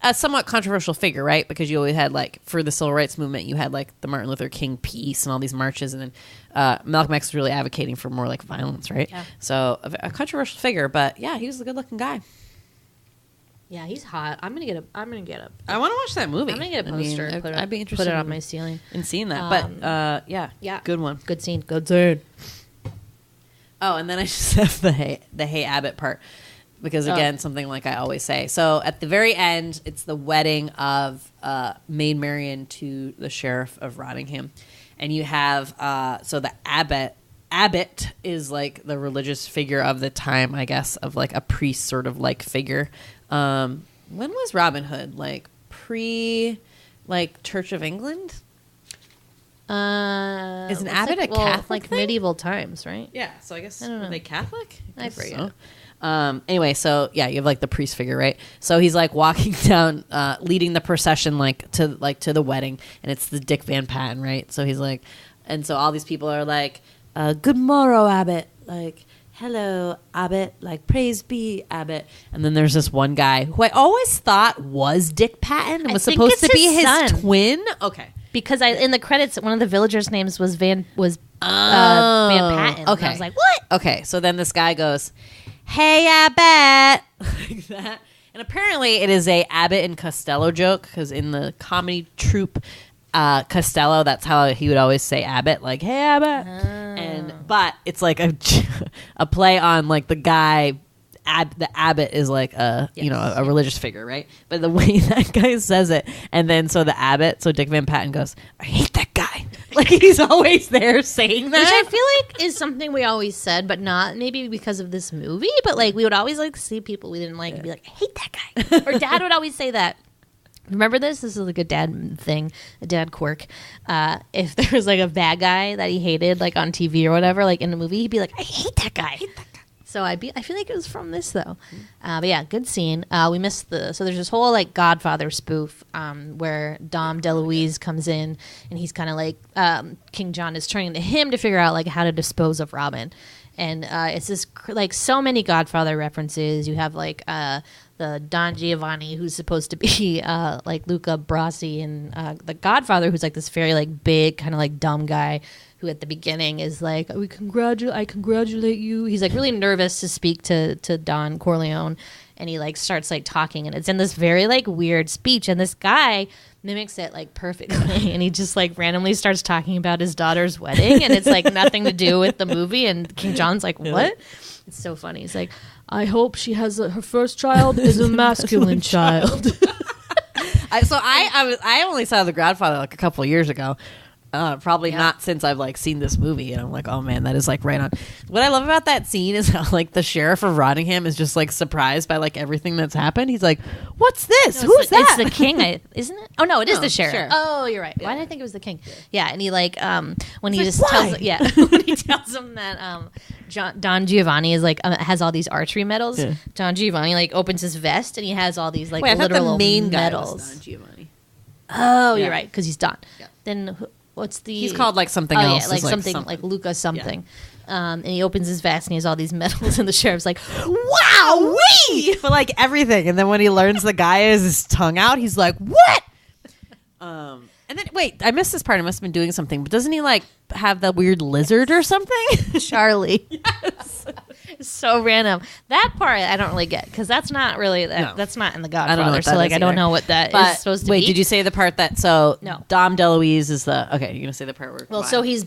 a somewhat controversial figure, right? Because you always had like for the civil rights movement, you had like the Martin Luther King peace and all these marches, and then Malcolm X was really advocating for more like violence, right? Yeah. So a controversial figure, but yeah, he was a good-looking guy. Yeah, he's hot. I'm gonna get a. I want to watch that movie. I'm gonna get a poster. I'd be interested. Put it on my ceiling in seeing that. But yeah, good one. Good scene. Good scene. Oh, and then I just have the Hey Abbott part because again, something like I always say. So at the very end, it's the wedding of Maid Marion to the sheriff of Rottingham, and you have so the abbot. Abbot is like the religious figure of the time, I guess, of like a priest sort of like figure. When was Robin Hood? Like like Church of England? Is an abbot a Catholic like thing? Medieval times, right? Yeah, so I guess are they Catholic? I forget. So. Anyway, so yeah, you have like the priest figure, right? So he's like walking down, leading the procession to the wedding, and it's the Dick Van Patten, right? So he's like, and so all these people are like, good morrow, Abbot. Like, hello, Abbot. Like, praise be, Abbot. And then there's this one guy who I always thought was Dick Patten and was supposed to be his twin. Okay. Because in the credits, one of the villagers' names was Van Patten. Okay. And I was like, what? Okay, so then this guy goes, hey, Abbot. Like that. And apparently it is a Abbott and Costello joke because in the comedy troupe, Costello, that's how he would always say Abbott, like, hey, Abbott. But it's like a play on like the guy, the Abbott is like a religious figure, right? But the way that guy says it, and then so the Abbott, so Dick Van Patten goes, I hate that guy. Like he's always there saying that. Which I feel like is something we always said, but not maybe because of this movie, but like we would always like see people we didn't like and be like, I hate that guy. Or Dad would always say that. Remember this? This is like a dad thing, a dad quirk. If there was like a bad guy that he hated, like on TV or whatever, like in a movie, he'd be like, I hate that guy. So I feel like it was from this though. But yeah, good scene. We missed so there's this whole like Godfather spoof where Dom DeLuise comes in and he's kind of like King John is turning to him to figure out like how to dispose of Robin. And it's this like so many Godfather references. You have like the Don Giovanni, who's supposed to be like Luca Brasi, and the Godfather, who's like this very like big kind of like dumb guy who at the beginning is like, I congratulate you. He's like really nervous to speak to Don Corleone, and he like starts like talking, and it's in this very like weird speech, and this guy mimics it like perfectly, and he just like randomly starts talking about his daughter's wedding, and it's like nothing to do with the movie, and King John's like, what? It's so funny. He's like, I hope she has her first child is a masculine child. I only saw The Godfather like a couple of years ago. Probably not since I've like seen this movie, and I'm like, oh man, that is like right on. What I love about that scene is how like the sheriff of Rottingham is just like surprised by like everything that's happened. He's like, what's this? No, Who's that? It's the king, isn't it? Oh no, it is the sheriff. Sure. Oh, you're right. Why did I think it was the king? Yeah, and he like when he like, just tells when he tells him that Don Giovanni is like has all these archery medals. Yeah. Don Giovanni like opens his vest and he has all these like literal the main medals. Guy was Don Giovanni. Oh, you're right, because he's Don. Yeah. Then. What's the? He's called like something else. Yeah, like something like Luca something. Yeah. And he opens his vest and he has all these medals, and the sheriff's like, "Wow, wee!" for like everything. And then when he learns the guy has his tongue out, he's like, "What?" And then wait, I missed this part. I must have been doing something, but doesn't he like have the weird lizard or something? Charlie. Yes. It's so random. That part I don't really get because that's not really that's not in the Godfather. I don't know what that so like is I don't either. know what that But is supposed to wait, be. did you say the part that so No. Dom DeLuise is the okay? You're gonna say the part where Well, so he's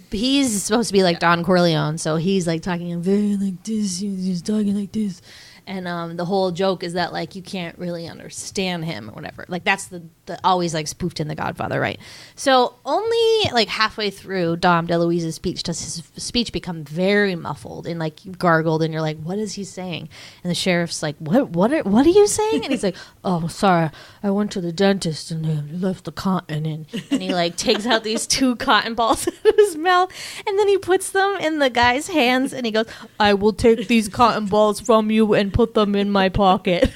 supposed to be like Don Corleone, so he's like talking very like this, he's talking like this, and the whole joke is that like you can't really understand him or whatever. Like that's the always like spoofed in The Godfather, right? So only like halfway through Dom DeLuise's speech does his speech become very muffled and like gargled, and you're like, what is he saying? And the sheriff's like, what are you saying? And he's like, oh, sorry, I went to the dentist and they left the cotton in, and he like takes out these 2 cotton balls out of his mouth, and then he puts them in the guy's hands, and he goes, I will take these cotton balls from you and put them in my pocket.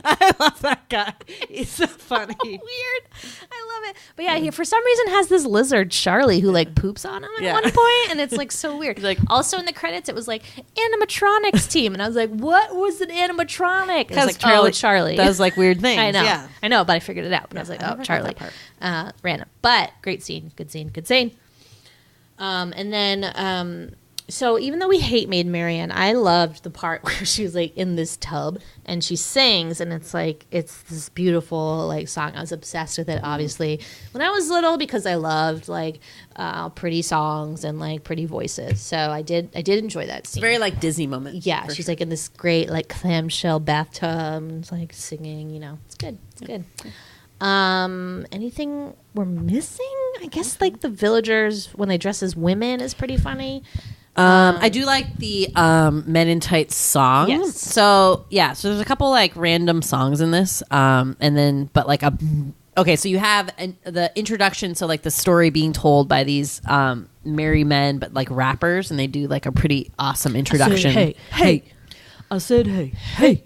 I love that guy. He's so funny. Weird. I love it. But yeah, he for some reason has this lizard Charlie who like poops on him at one point, and it's like so weird. Like also in the credits, it was like animatronics team, and I was like, what was an animatronic? Because like, Charlie does like weird things. I know, Yeah. I know, but I figured it out. But I was like, oh, Charlie. Random, but great scene, good scene, good scene. And then. So even though we hate Maid Marion, I loved the part where she was like in this tub and she sings, and it's like it's this beautiful like song. I was obsessed with it, obviously, when I was little because I loved like pretty songs and like pretty voices. So I did enjoy that scene. Very like Disney moment. Yeah, she's like in this great like clamshell bathtub and it's like singing. You know, it's good. It's good. Anything we're missing? I guess like the villagers when they dress as women is pretty funny. I do like the Men in Tights song. Yes. So there's a couple like random songs in this, and then okay. So you have the introduction, so like the story being told by these merry men, but like rappers, and they do like a pretty awesome introduction. Hey. I said, hey.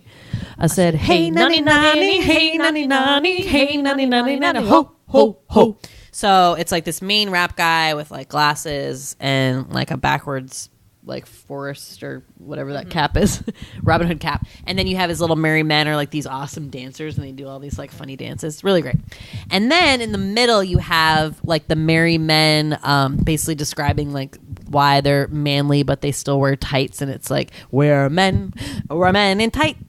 I said, hey, nanny, nanny, hey, nanny, nanny, hey, nanny, nanny, nanny, ho, ho, ho. So it's like this main rap guy with like glasses and like a backwards like Forrest or whatever that cap is, Robin Hood cap. And then you have his little merry men are like these awesome dancers, and they do all these like funny dances. It's really great. And then in the middle you have like the merry men basically describing like why they're manly but they still wear tights, and it's like we're men in tights.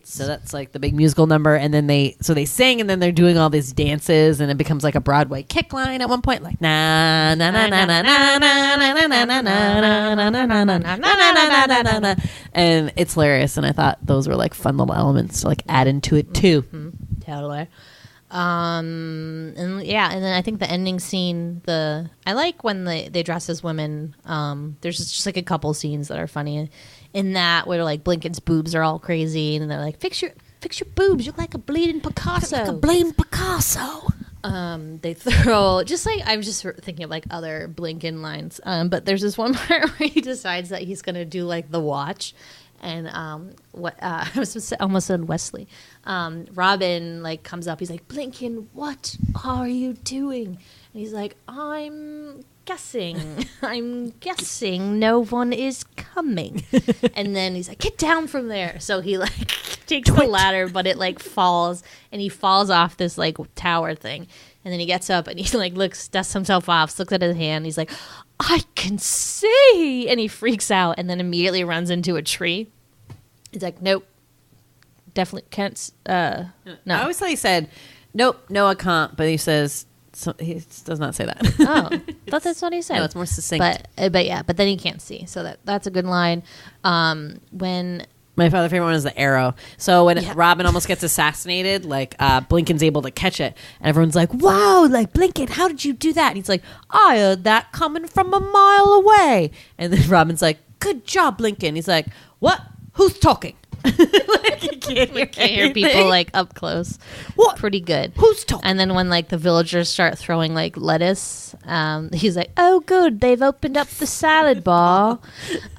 So that's like the big musical number, and then they sing, and then they're doing all these dances, and it becomes like a Broadway kick line at one point, like na na na na na na na na na na na na na na na, and it's hilarious. And I thought those were like fun little elements to like add into it too. Totally. And then I think the ending scene, I like when they dress as women. There's just like a couple scenes that are funny in that where like Blinkin's boobs are all crazy, and they're like, fix your boobs, you look like a bleeding Picasso. Like a bleeding Picasso. They throw just like I'm just thinking of like other Blinkin lines. But there's this one part where he decides that he's gonna do like the watch. And I was almost said Wesley. Robin like comes up. He's like, Blinkin, what are you doing? And he's like, I'm guessing no one is coming. And then he's like, get down from there. So he like takes the ladder, but it like falls, and he falls off this like tower thing. And then he gets up and he like dusts himself off, looks at his hand. He's like, I can see. And he freaks out and then immediately runs into a tree. He's like, nope, definitely can't. No. I always thought he said, nope, no, I can't. But he says, he does not say that. Oh, I thought that's what he said. No, it's more succinct. But then he can't see. So that's a good line. When my favorite one is the arrow. So when Robin almost gets assassinated, like Blinkin's able to catch it, and everyone's like, "Wow, like Blinkin, how did you do that?" And he's like, "I heard that coming from a mile away." And then Robin's like, "Good job, Blinkin." He's like, "What? Who's talking?" Like, you can't hear people like up close. What? Pretty good. Who's talking? And then when like the villagers start throwing like lettuce, he's like, "Oh, good, they've opened up the salad bar."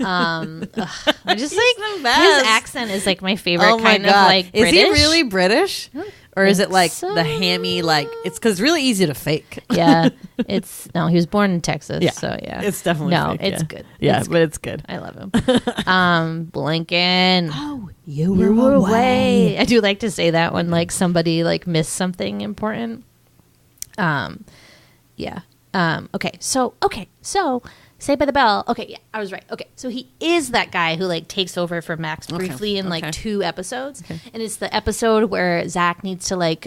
I'm just like his accent is like my favorite kind of like British. Is he really British? Or is it like the hammy, like, it's because it's really easy to fake. Yeah. He was born in Texas. Yeah. So, yeah. It's definitely fake. It's good. Yeah, but it's good. I love him. Blinkin. Oh, you were away. I do like to say that when, like, somebody, like, missed something important. Yeah. Okay. So Saved by the Bell. Okay, yeah, I was right. Okay, so he is that guy who like takes over for Max briefly in like 2 episodes, and it's the episode where Zach needs to like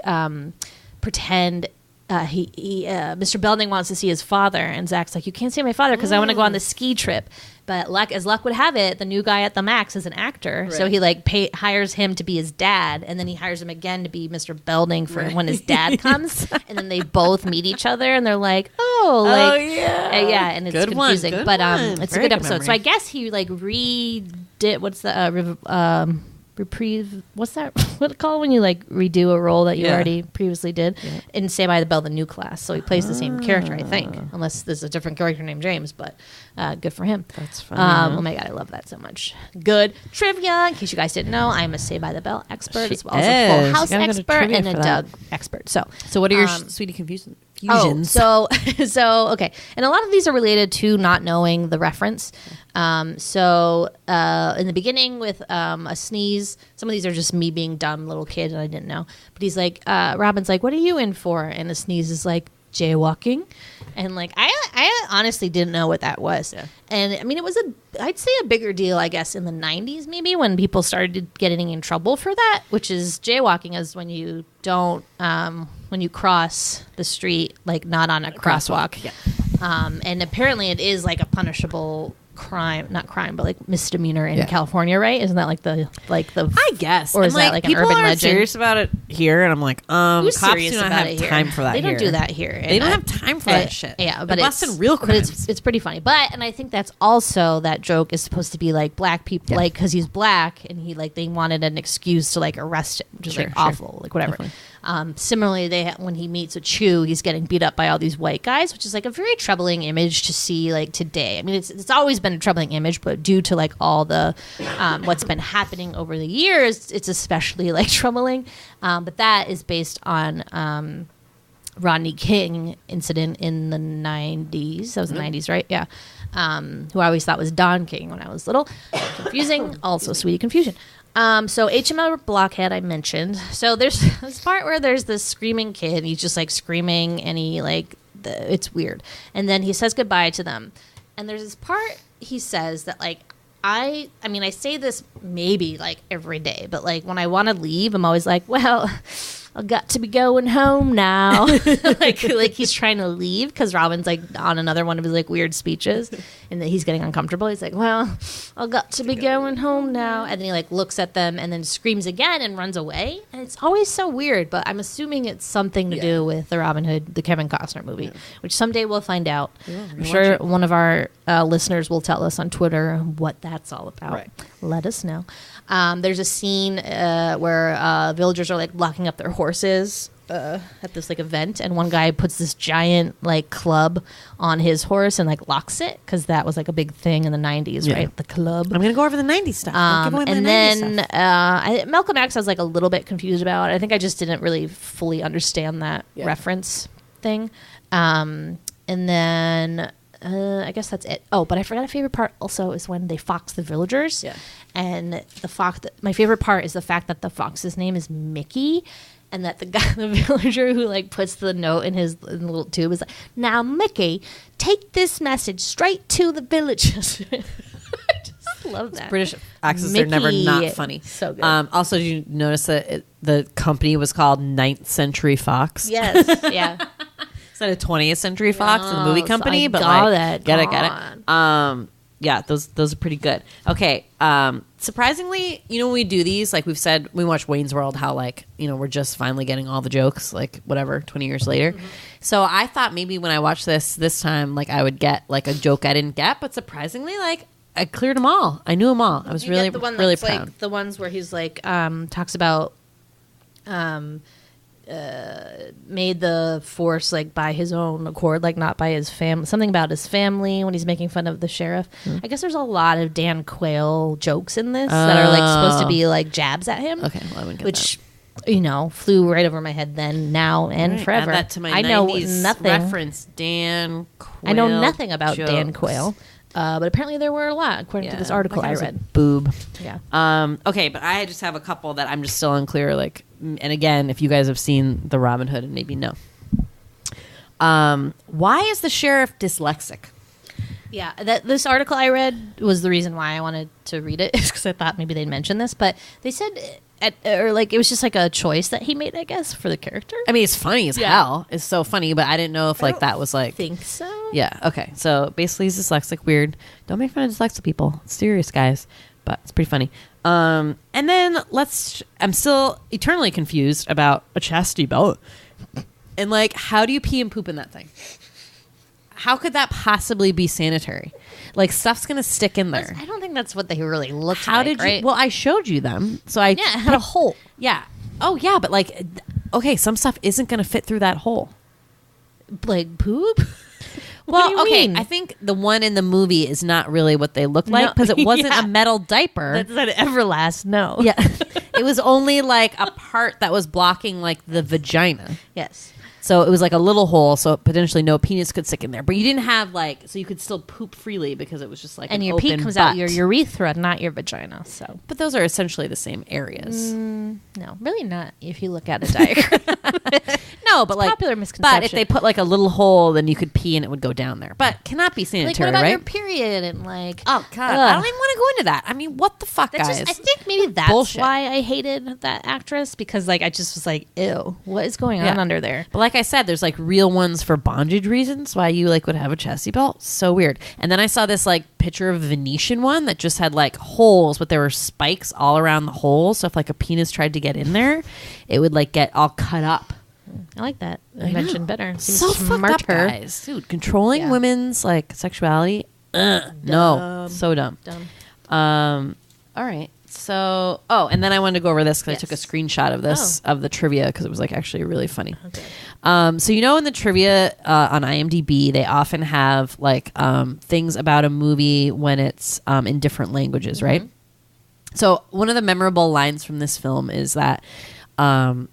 pretend Mr. Belding wants to see his father, and Zach's like, you can't see my father because I want to go on the ski trip. But as luck would have it, the new guy at the Max is an actor, so he like hires him to be his dad, and then he hires him again to be Mr. Belding for when his dad comes, and then they both meet each other, and they're like, yeah, and it's good confusing, one, but one. it's Very a good good episode. memory. So I guess he like redid what's the reprieve, what's that what called when you like redo a role that you already previously did in Saved by the Bell, the new class. So he plays the same character, I think, unless there's a different character named James, but good for him. That's funny. Oh my god, I love that so much. Good trivia. In case you guys didn't know, I'm a Saved by the Bell expert She as well as a Full is. House You gotta go to expert trivia and a for that. Doug expert. So what are your sweetie fusions? so okay, and a lot of these are related to not knowing the reference. In the beginning with a sneeze, some of these are just me being dumb little kid and I didn't know. But he's like, Robin's like, what are you in for? And a sneeze is like jaywalking, and like I honestly didn't know what that was. Yeah. And I mean, it was I'd say a bigger deal, I guess, in the 90s maybe when people started getting in trouble for that, which is jaywalking is when you don't when you cross the street like not on a crosswalk. Yeah. And apparently it is like a punishable crime, not crime, but like misdemeanor in California, right? Isn't that like the I guess, or is that like an people urban aren't legend? serious about it here, and I'm like, Who's cops serious do not about have it here? time for that. They don't here. do that here. They don't have time for that shit. Yeah, They're but busting real but crimes. it's pretty funny. But and I think that's also that joke is supposed to be like black people, like because he's black and he like they wanted an excuse to like arrest him, which is like awful, like whatever. Similarly, when he meets with Chew, he's getting beat up by all these white guys, which is like a very troubling image to see like today. I mean, it's always been a troubling image, but due to like all the what's been happening over the years, it's especially like troubling. But that is based on Rodney King incident in the 90s. That was the 90s, right? Yeah. Who I always thought was Don King when I was little. Confusing. Also, sweetie confusion. So HML Blockhead I mentioned. So there's this part where there's this screaming kid. He's just like screaming and he like, it's weird. And then he says goodbye to them. And there's this part he says that like, I mean, I say this maybe like every day, but like when I want to leave, I'm always like, well, I got to be going home now. like he's trying to leave because Robin's like on another one of his like weird speeches and that he's getting uncomfortable. He's like, well, I got to be going home now. And then he like looks at them and then screams again and runs away. And it's always so weird, but I'm assuming it's something to do with the Robin Hood, the Kevin Costner movie, which someday we'll find out. I'm sure one of our listeners will tell us on Twitter what that's all about. Right. Let us know. There's a scene where villagers are like locking up their horses at this like event, and one guy puts this giant like club on his horse and like locks it because that was like a big thing in the 90s, right? The club. I'm gonna go over the 90s stuff. Don't give away and my 90s then stuff. Malcolm X I was like a little bit confused about. I think I just didn't really fully understand that reference thing. And then I guess that's it. Oh, but I forgot a favorite part also is when they fox the villagers. Yeah. And the fox, my favorite part is the fact that the fox's name is Mickey, and that the guy, the villager who like puts the note in his in the little tube is like, now Mickey, take this message straight to the villagers. I just love that. British accents are never not funny. So good. Also, did you notice that the company was called 9th Century Fox? Yes. Yeah. Instead of 20th Century Fox, the movie company, but got like, it. get it. Yeah, those are pretty good. Okay, surprisingly, you know, when we do these, like we've said, we watch Wayne's World, how like, you know, we're just finally getting all the jokes, like whatever, 20 years later. Mm-hmm. So I thought maybe when I watched this time, like I would get like a joke I didn't get, but surprisingly, like I cleared them all. I knew them all. I was really proud. Like the ones where he's like talks about made the force like by his own accord, like not by his family, something about his family when he's making fun of the sheriff. I guess there's a lot of Dan Quayle jokes in this that are like supposed to be like jabs at him. Okay, well, I wouldn't get which that. You know, flew right over my head then, now, and forever. Add that to my I know 90s nothing. Reference Dan Quayle. I know nothing about jokes. Dan Quayle. But apparently there were a lot, according to this article I read. Boob. Yeah. Okay, but I just have a couple that I'm just still unclear. Like, and again, if you guys have seen the Robin Hood, and maybe no. Why is the sheriff dyslexic? Yeah, this article I read was the reason why I wanted to read it, because I thought maybe they'd mention this. But they said, it was just like a choice that he made, I guess, for the character. I mean, it's funny as hell. It's so funny, but I didn't know if that was like. I think so. Yeah. Okay. So basically, he's dyslexic. Weird. Don't make fun of dyslexic people. It's serious, guys. But it's pretty funny. And then I'm still eternally confused about a chastity belt. And like, how do you pee and poop in that thing? How could that possibly be sanitary? Like, stuff's gonna stick in there. I don't think that's what they really looked How like. did you? Right? Well, I showed you them. So it had a hole. Yeah. Oh yeah, but like, okay, some stuff isn't gonna fit through that hole. Like poop. Well, okay. I think the one in the movie is not really what they look like because it wasn't a metal diaper. That said Everlast. No. Yeah. It was only like a part that was blocking like the vagina. Yes. So it was like a little hole, so potentially no penis could stick in there. But you didn't have like, so you could still poop freely because it was just like and an your open pee comes butt. out your urethra, not your vagina. So, but those are essentially the same areas. No, really not. If you look at a diagram. No, but like popular misconception. But if they put like a little hole, then you could pee and it would go down there. But cannot be sanitary, like, what about right? your period and like? Oh God, I don't even want to go into that. I mean, what the fuck, That's guys? I think maybe that's bullshit. why I hated that actress, because like I just was like, ew, what is going on under there? But like I said, there's like real ones for bondage reasons why you like would have a chastity belt. So weird. And then I saw this like picture of a Venetian one that just had like holes, but there were spikes all around the hole. So if like a penis tried to get in there, it would like get all cut up. I like that invention better. Seems So fucked up, smarter. guys. Dude, controlling women's like sexuality. No, so dumb. All right. So, and then I wanted to go over this because I took a screenshot of this of the trivia because it was like actually really funny. Okay. So in the trivia on IMDb, they often have like things about a movie when it's in different languages, right? So one of the memorable lines from this film is that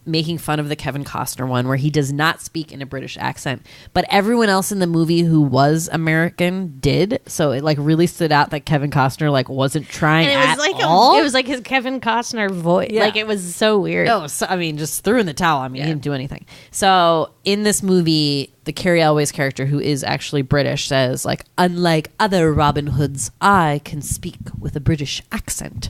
making fun of the Kevin Costner one where he does not speak in a British accent, but everyone else in the movie who was American did. So it like really stood out that Kevin Costner like wasn't trying at all. It was like his Kevin Costner voice. Yeah. Like it was so weird. Oh, so, I mean, just threw in the towel. I mean, he didn't do anything. So in this movie, the Cary Elwes character, who is actually British, says like, unlike other Robin Hoods, I can speak with a British accent.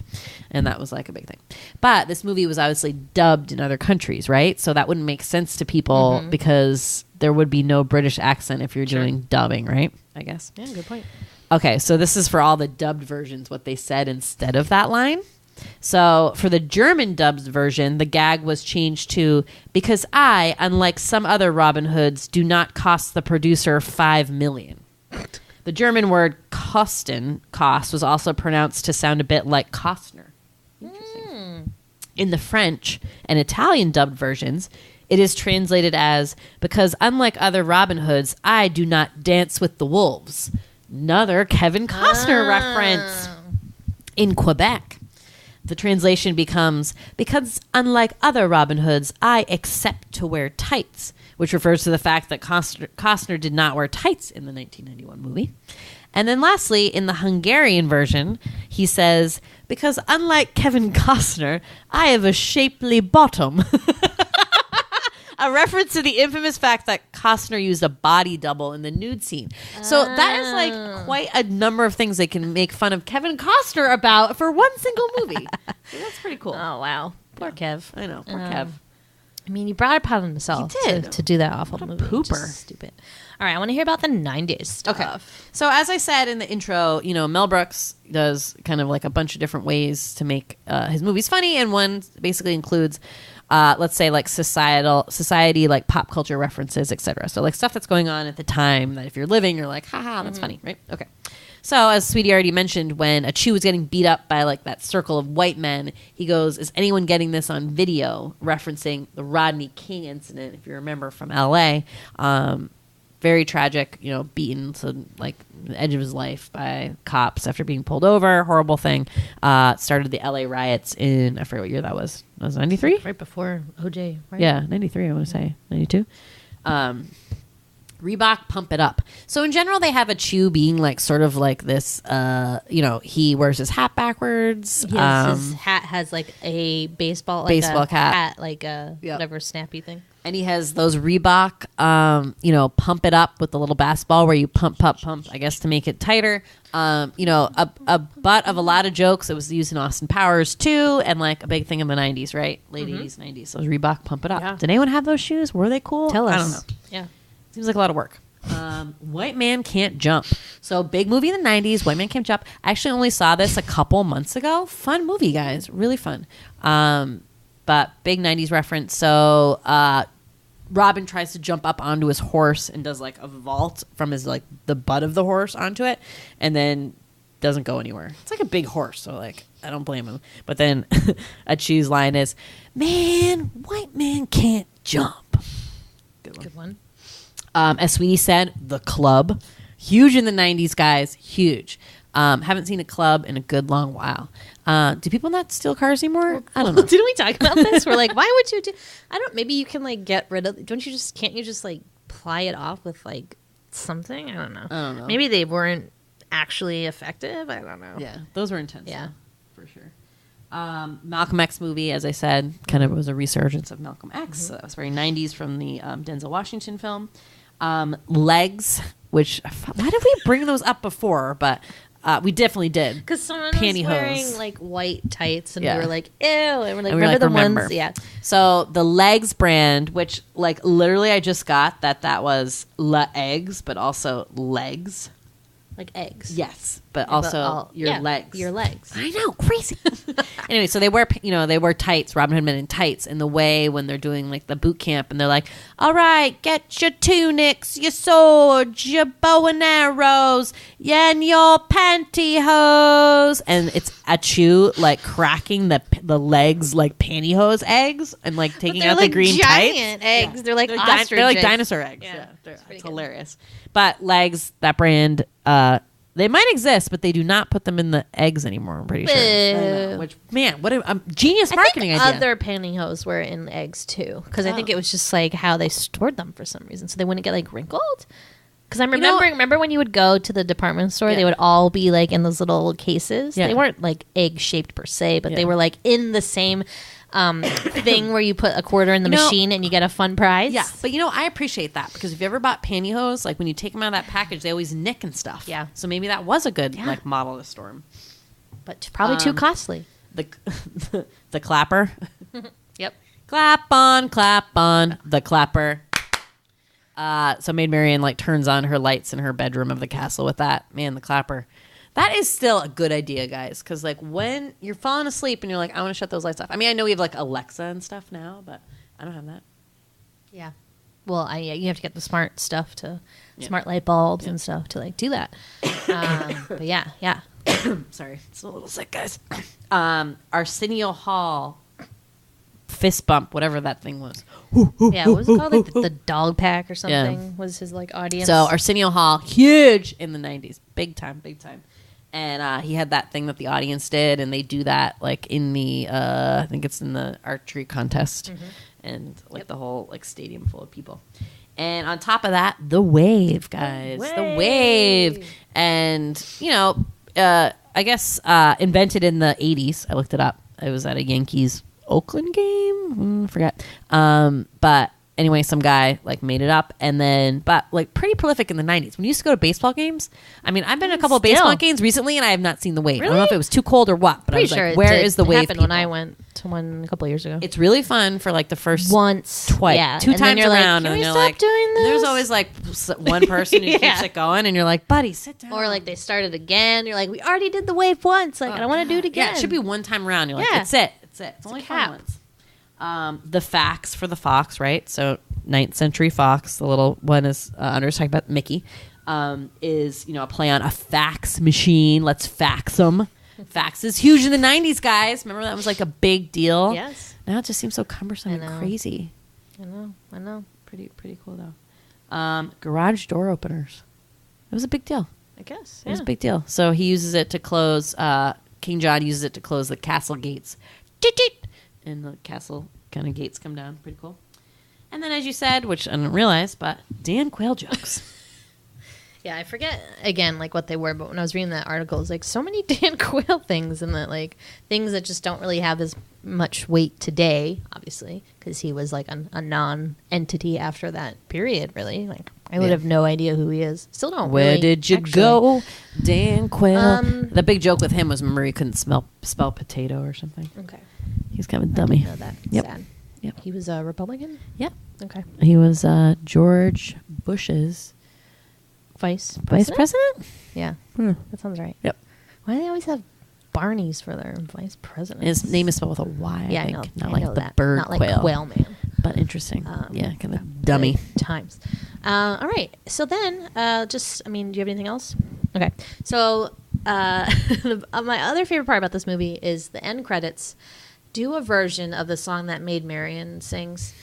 And that was like a big thing. But this movie was obviously dubbed in other countries, right? So that wouldn't make sense to people because there would be no British accent if you're doing dubbing, right? I guess. Yeah, good point. Okay, so this is for all the dubbed versions, what they said instead of that line. So for the German dubbed version, the gag was changed to, because I, unlike some other Robin Hoods, do not cost the producer $5 million. The German word cost was also pronounced to sound a bit like Costner. Interesting. In the French and Italian dubbed versions, it is translated as, because unlike other Robin Hoods, I do not dance with the wolves. Another Kevin Costner reference. In Quebec, the translation becomes, because unlike other Robin Hoods, I accept to wear tights, which refers to the fact that Costner did not wear tights in the 1991 movie. And then lastly, in the Hungarian version, he says, because unlike Kevin Costner, I have a shapely bottom. A reference to the infamous fact that Costner used a body double in the nude scene. So that is like quite a number of things they can make fun of Kevin Costner about for one single movie. So that's pretty cool. Oh, wow. Poor Kev. I know. Poor Kev. I mean, he brought it upon himself to do that awful movie. Pooper. Stupid. All right, I want to hear about the 90s stuff. Okay. So as I said in the intro, Mel Brooks does kind of like a bunch of different ways to make his movies funny, and one basically includes let's say like society, like pop culture references, etc. So like stuff that's going on at the time that if you're living, you're like, haha, that's funny, right? Okay. So as Sweetie already mentioned, when a Chew was getting beat up by like that circle of white men, he goes, is anyone getting this on video? Referencing the Rodney King incident, if you remember, from LA. Very tragic, beaten to like the edge of his life by cops after being pulled over. Horrible thing. Started the LA riots in, I forget what year that was. That was 93? Right before OJ, right? Yeah, 93, I want to say. 92. Reebok, Pump It Up. So in general, they have a Chew being like sort of like this, he wears his hat backwards. Yes, his hat has like a baseball cap. hat, like a whatever snappy thing. And he has those Reebok, pump it up with the little basketball where you pump, I guess, to make it tighter. A butt of a lot of jokes. It was used in Austin Powers too, and like a big thing in the 90s, right? Late 80s, 90s. Those Reebok pump it up. Yeah. Did anyone have those shoes? Were they cool? Tell us. I don't know. Yeah. Seems like a lot of work. White Man Can't Jump. So big movie in the 90s, White Man Can't Jump. I actually only saw this a couple months ago. Fun movie, guys. Really fun. But big 90s reference. So Robin tries to jump up onto his horse and does like a vault from his like the butt of the horse onto it, and then doesn't go anywhere. It's like a big horse, so like I don't blame him. But then a cheese line is, "Man, white man can't jump." Good one. As Sweetie said, The Club, huge in the 90s, guys, huge. Haven't seen a club in a good long while. Do people not steal cars anymore? I don't know. Didn't we talk about this? We're like, why would you do? I don't. Maybe you can like get rid of. Can't you just like ply it off with like something? I don't know. Maybe they weren't actually effective. I don't know. Yeah, those were intense. Yeah, for sure. Malcolm X movie, as I said, kind of was a resurgence of Malcolm X. So that was very 90s from the Denzel Washington film. Legs, which why did we bring those up before? But we definitely did. Because someone was wearing like white tights, and we were like, "Ew!" And we're like, remember. Ones? Yeah. So the Legs brand, which like literally, I just got that was eggs, but also legs, like eggs. Yes, but also your legs. Your legs. I know, crazy. Anyway, so they wear tights. Robin Hood men in tights in the way when they're doing like the boot camp, and they're like, "All right, get your tunics, your swords, your bow and arrows, and your pantyhose." And it's Achu like cracking the legs like pantyhose eggs and like taking out like the green giant tights. eggs. Yeah. They're like ostrich they're like eggs. dinosaur eggs. Yeah, it's hilarious. But Legs, that brand. They might exist, but they do not put them in the eggs anymore. I'm pretty sure. I know. Which, man, what a genius marketing idea. Other pantyhose were in eggs too, because I think it was just like how they stored them for some reason, so they wouldn't get like wrinkled. Because I'm remember when you would go to the department store, they would all be like in those little cases. Yeah. They weren't like egg shaped per se, but they were like in the same thing where you put a quarter in the machine and you get a fun prize. Yeah, but I appreciate that, because if you ever bought pantyhose, like when you take them out of that package, they always nick and stuff. Yeah. So maybe that was a good like model to store them. But probably too costly. The clapper. Yep. Clap on the clapper. So Maid Marion like turns on her lights in her bedroom of the castle with that. Man, the clapper. That is still a good idea, guys, because like when you're falling asleep and you're like, I want to shut those lights off. I mean, I know we have like Alexa and stuff now, but I don't have that. Yeah. Well, you have to get the smart stuff smart light bulbs and stuff to like do that. But yeah. Sorry, it's a little sick, guys. Arsenio Hall fist bump, whatever that thing was. Yeah, what was it called? Like the dog pack or something was his like audience. So Arsenio Hall, huge in the 90s, big time. And he had that thing that the audience did, and they do that like in the I think it's in the archery contest, and like the whole like stadium full of people. And on top of that, the Wave, guys, the Wave, and I guess invented in the 80s. I looked it up. It was at a Yankees Oakland game, forget. But anyway, some guy like made it up, and then but like pretty prolific in the 90s. When you used to go to baseball games, I mean, I've been to a couple of baseball games recently, and I have not seen the Wave. Really? I don't know if it was too cold or what, but I was like, where is the Wave? Happened when I went to one a couple of years ago. It's really fun for like the first twice, two times around, and you're stop like, doing this? There's always like one person who keeps it going, and you're like, buddy, sit down. Or like they started again. You're like, we already did the Wave once. Like I don't want to do it again. Yeah, it should be one time around. You're like, it's it. It's only fun once. The Fax for the Fox, right? So 9th Century Fox, the little one is under talking about Mickey, is a play on a fax machine. Let's fax them. Fax is huge in the 90s, guys. Remember that was like a big deal? Yes. Now it just seems so cumbersome and crazy. I know. Pretty cool though. Garage door openers. It was a big deal. I guess. It was a big deal. So he uses it to close, King John uses it to close the castle gates. And the castle kind of gates come down. Pretty cool. And then, as you said, which I didn't realize, but Dan Quayle jokes. Yeah, I forget, again, like what they were, but when I was reading that article, it was like so many Dan Quayle things, and that like things that just don't really have as much weight today, obviously, because he was like a non-entity after that period, really. Like, I would have no idea who he is. Still don't. Where really, did you actually. go, Dan Quayle? The big joke with him was Murray couldn't spell potato or something. Okay. He's kind of a dummy. I didn't know that. Yep. Sad. Yep. He was a Republican? Yep. Okay. He was George Bush's Vice president? Yeah. Hmm. That sounds right. Yep. Why do they always have Barneys for their vice president? His name is spelled with a Y, Yeah, I think. I know. Not I like know the that. bird Not like quail. Quail Man. But interesting. Yeah, kind of dummy. Good times. All right. So then, do you have anything else? Okay. So my other favorite part about this movie is the end credits do a version of the song that Maid Marion sings,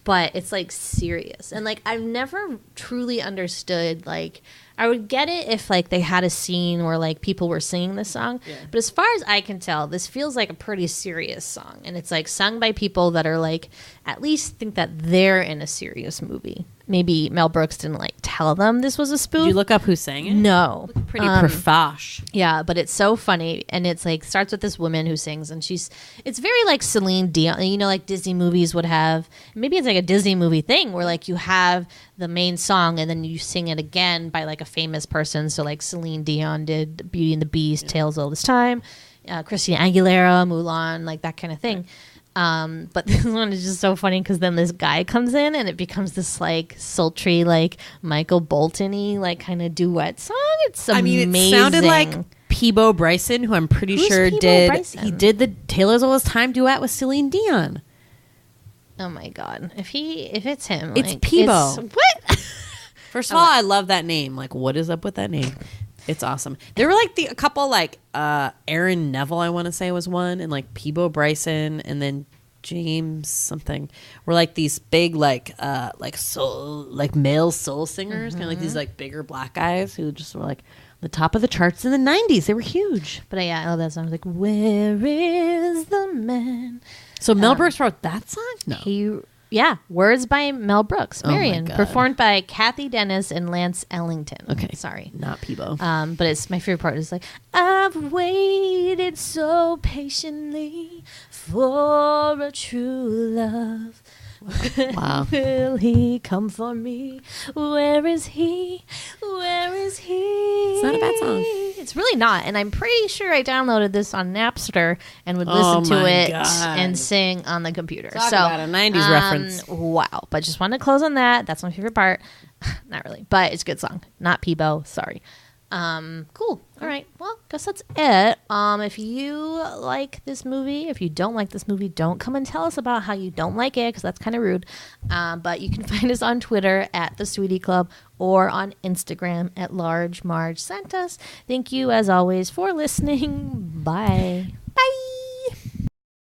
but it's like serious. And like I've never truly understood, like I would get it if like they had a scene where like people were singing this song, but as far as I can tell, this feels like a pretty serious song, and it's like sung by people that are like at least think that they're in a serious movie. Maybe Mel Brooks didn't like tell them this was a spoof. Did you look up who sang it? No. Pretty profesh. Yeah, but it's so funny, and it's like starts with this woman who sings, and it's very like Celine Dion, you know, like Disney movies would have. Maybe it's like a Disney movie thing where like you have the main song and then you sing it again by like a famous person. So like Celine Dion did Beauty and the Beast, Tales All This Time, Christina Aguilera, Mulan, like that kind of thing. But this one is just so funny because then this guy comes in and it becomes this like sultry, like Michael Bolton-y, like kind of duet song. It's amazing. It sounded like Peebo Bryson, who I'm pretty sure Bryson? did the Taylor's All This Time duet with Celine Dion. Oh my god! If it's him, it's like, Peebo. What? First of all, I love that name. Like, what is up with that name? It's awesome. There were like a couple like Aaron Neville, I want to say was one, and like Peebo Bryson, and then James something were like these big like soul, like male soul singers, kind of like these like bigger black guys who just were like the top of the charts in the 90s. They were huge. But yeah, I love that song. I was like, where is the man? So Mel Brooks wrote that song? No. Words by Mel Brooks. Marion, God. performed by Kathy Dennis and Lance Ellington. Okay. Sorry. Not Peebo. But it's my favorite part is like, I've waited so patiently for a true love. Wow. Will he come for me? Where is he? Where is he? It's not a bad song. It's really not. And I'm pretty sure I downloaded this on Napster and would listen to it and sing on the computer. Talk about a 90s reference. Wow. But just wanted to close on that. That's my favorite part. Not really. But it's a good song. Not Peebo. Sorry. Cool. All right. Well, guess that's it. If you like this movie, if you don't like this movie, don't come and tell us about how you don't like it, because that's kind of rude. But you can find us on Twitter at The Sweetie Club or on Instagram at Large Marge Santos. Thank you, as always, for listening. Bye.